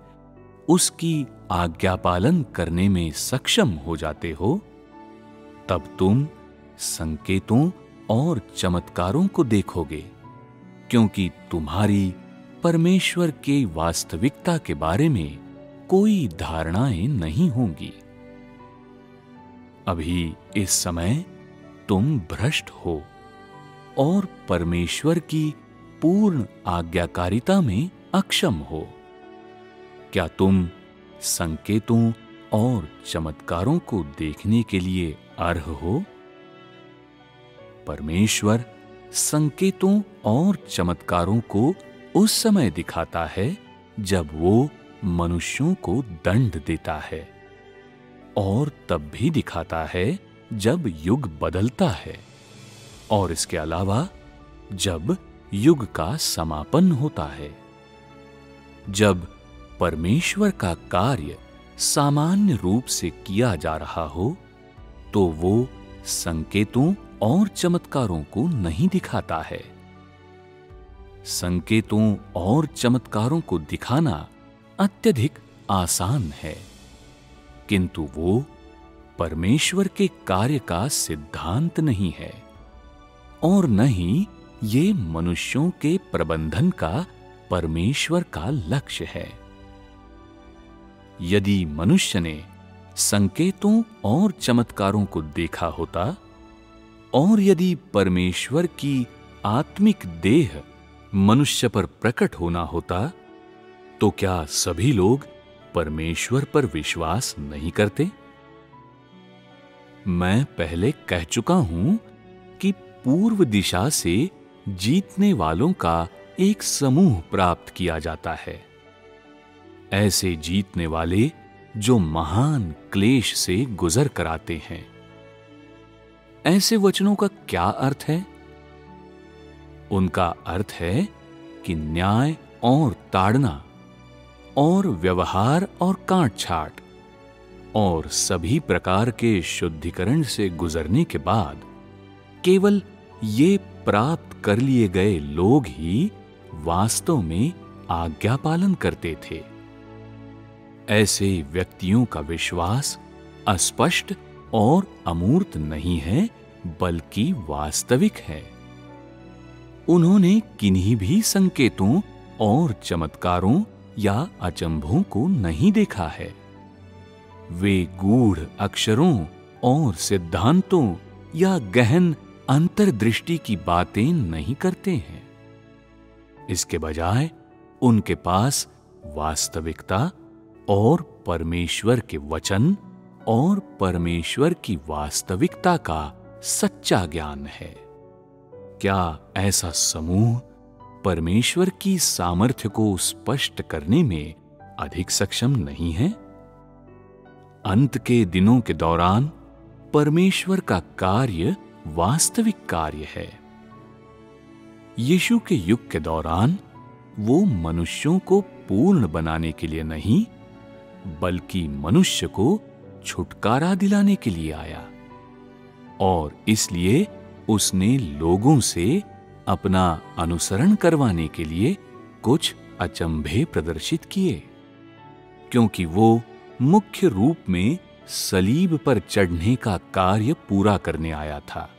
उसकी आज्ञा पालन करने में सक्षम हो जाते हो, तब तुम संकेतों और चमत्कारों को देखोगे, क्योंकि तुम्हारी परमेश्वर की वास्तविकता के बारे में कोई धारणाएं नहीं होंगी। अभी इस समय तुम भ्रष्ट हो और परमेश्वर की पूर्ण आज्ञाकारिता में अक्षम हो। क्या तुम संकेतों और चमत्कारों को देखने के लिए अर्ह हो? परमेश्वर संकेतों और चमत्कारों को उस समय दिखाता है जब वो मनुष्यों को दंड देता है, और तब भी दिखाता है जब युग बदलता है, और इसके अलावा जब युग का समापन होता है। जब परमेश्वर का कार्य सामान्य रूप से किया जा रहा हो तो वो संकेतों और चमत्कारों को नहीं दिखाता है। संकेतों और चमत्कारों को दिखाना अत्यधिक आसान है, किंतु वो परमेश्वर के कार्य का सिद्धांत नहीं है, और न ही ये मनुष्यों के प्रबंधन का परमेश्वर का लक्ष्य है। यदि मनुष्य ने संकेतों और चमत्कारों को देखा होता, और यदि परमेश्वर की आत्मिक देह मनुष्य पर प्रकट होना होता, तो क्या सभी लोग परमेश्वर पर विश्वास नहीं करते? मैं पहले कह चुका हूं कि पूर्व दिशा से जीतने वालों का एक समूह प्राप्त किया जाता है। ऐसे जीतने वाले जो महान क्लेश से गुजर कर आते हैं। ऐसे वचनों का क्या अर्थ है? उनका अर्थ है कि न्याय और ताड़ना और व्यवहार और काट-छाट और सभी प्रकार के शुद्धिकरण से गुजरने के बाद केवल ये प्राप्त कर लिए गए लोग ही वास्तव में आज्ञा पालन करते थे। ऐसे व्यक्तियों का विश्वास अस्पष्ट और अमूर्त नहीं है, बल्कि वास्तविक है। उन्होंने किन्हीं भी संकेतों और चमत्कारों या अचंभों को नहीं देखा है। वे गूढ़ अक्षरों और सिद्धांतों या गहन अंतर्दृष्टि की बातें नहीं करते हैं। इसके बजाय उनके पास वास्तविकता और परमेश्वर के वचन और परमेश्वर की वास्तविकता का सच्चा ज्ञान है। क्या ऐसा समूह परमेश्वर की सामर्थ्य को स्पष्ट करने में अधिक सक्षम नहीं है? अंत के दिनों के दौरान परमेश्वर का कार्य वास्तविक कार्य है। यीशु के युग के दौरान वो मनुष्यों को पूर्ण बनाने के लिए नहीं, बल्कि मनुष्य को छुटकारा दिलाने के लिए आया, और इसलिए उसने लोगों से अपना अनुसरण करवाने के लिए कुछ अचंभे प्रदर्शित किए, क्योंकि वो मुख्य रूप में सलीब पर चढ़ने का कार्य पूरा करने आया था,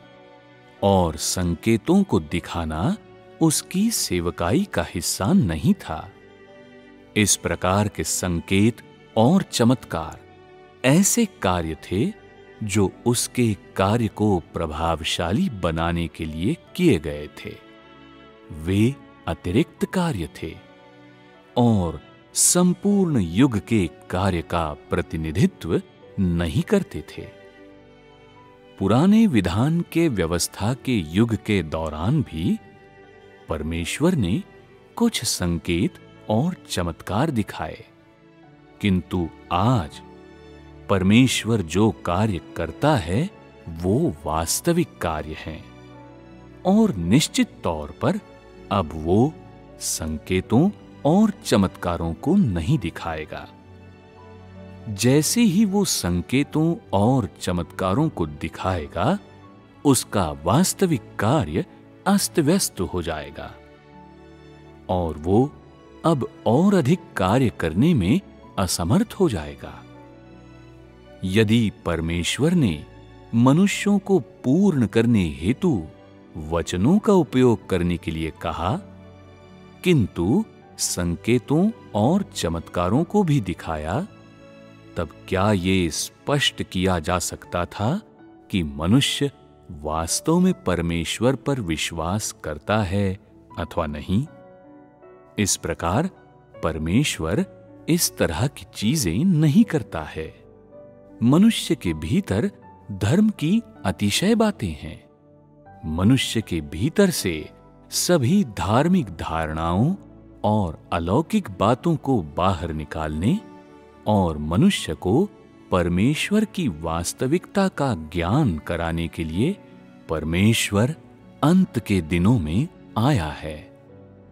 और संकेतों को दिखाना उसकी सेवकाई का हिस्सा नहीं था। इस प्रकार के संकेत और चमत्कार ऐसे कार्य थे जो उसके कार्य को प्रभावशाली बनाने के लिए किए गए थे। वे अतिरिक्त कार्य थे और संपूर्ण युग के कार्य का प्रतिनिधित्व नहीं करते थे। पुराने विधान के व्यवस्था के युग के दौरान भी परमेश्वर ने कुछ संकेत और चमत्कार दिखाए, किंतु आज परमेश्वर जो कार्य करता है वो वास्तविक कार्य हैं, और निश्चित तौर पर अब वो संकेतों और चमत्कारों को नहीं दिखाएगा। जैसे ही वो संकेतों और चमत्कारों को दिखाएगा, उसका वास्तविक कार्य अस्त व्यस्त हो जाएगा, और वो अब और अधिक कार्य करने में असमर्थ हो जाएगा। यदि परमेश्वर ने मनुष्यों को पूर्ण करने हेतु वचनों का उपयोग करने के लिए कहा, किंतु संकेतों और चमत्कारों को भी दिखाया, तब क्या ये स्पष्ट किया जा सकता था कि मनुष्य वास्तव में परमेश्वर पर विश्वास करता है अथवा नहीं? इस प्रकार परमेश्वर इस तरह की चीजें नहीं करता है। मनुष्य के भीतर धर्म की अतिशय बातें हैं। मनुष्य के भीतर से सभी धार्मिक धारणाओं और अलौकिक बातों को बाहर निकालने और मनुष्य को परमेश्वर की वास्तविकता का ज्ञान कराने के लिए परमेश्वर अंत के दिनों में आया है।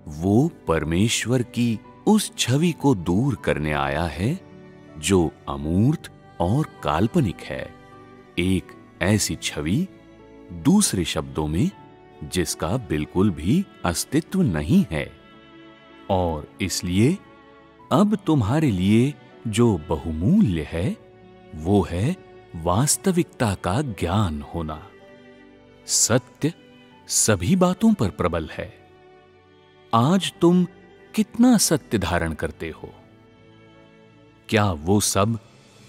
वो परमेश्वर की उस छवि को दूर करने आया है जो अमूर्त और काल्पनिक है, एक ऐसी छवि, दूसरे शब्दों में, जिसका बिल्कुल भी अस्तित्व नहीं है। और इसलिए अब तुम्हारे लिए जो बहुमूल्य है वो है वास्तविकता का ज्ञान होना। सत्य सभी बातों पर प्रबल है। आज तुम कितना सत्य धारण करते हो? क्या वो सब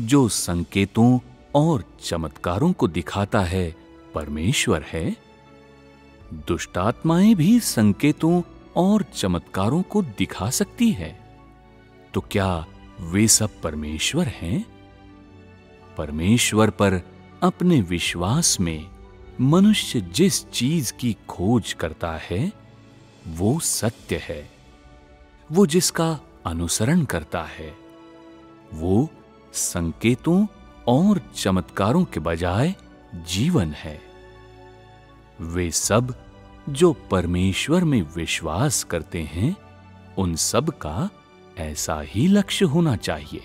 जो संकेतों और चमत्कारों को दिखाता है परमेश्वर है? दुष्टात्माएं भी संकेतों और चमत्कारों को दिखा सकती है, तो क्या वे सब परमेश्वर हैं? परमेश्वर पर अपने विश्वास में मनुष्य जिस चीज की खोज करता है वो सत्य है। वो जिसका अनुसरण करता है वो संकेतों और चमत्कारों के बजाय जीवन है। वे सब जो परमेश्वर में विश्वास करते हैं, उन सब का ऐसा ही लक्ष्य होना चाहिए।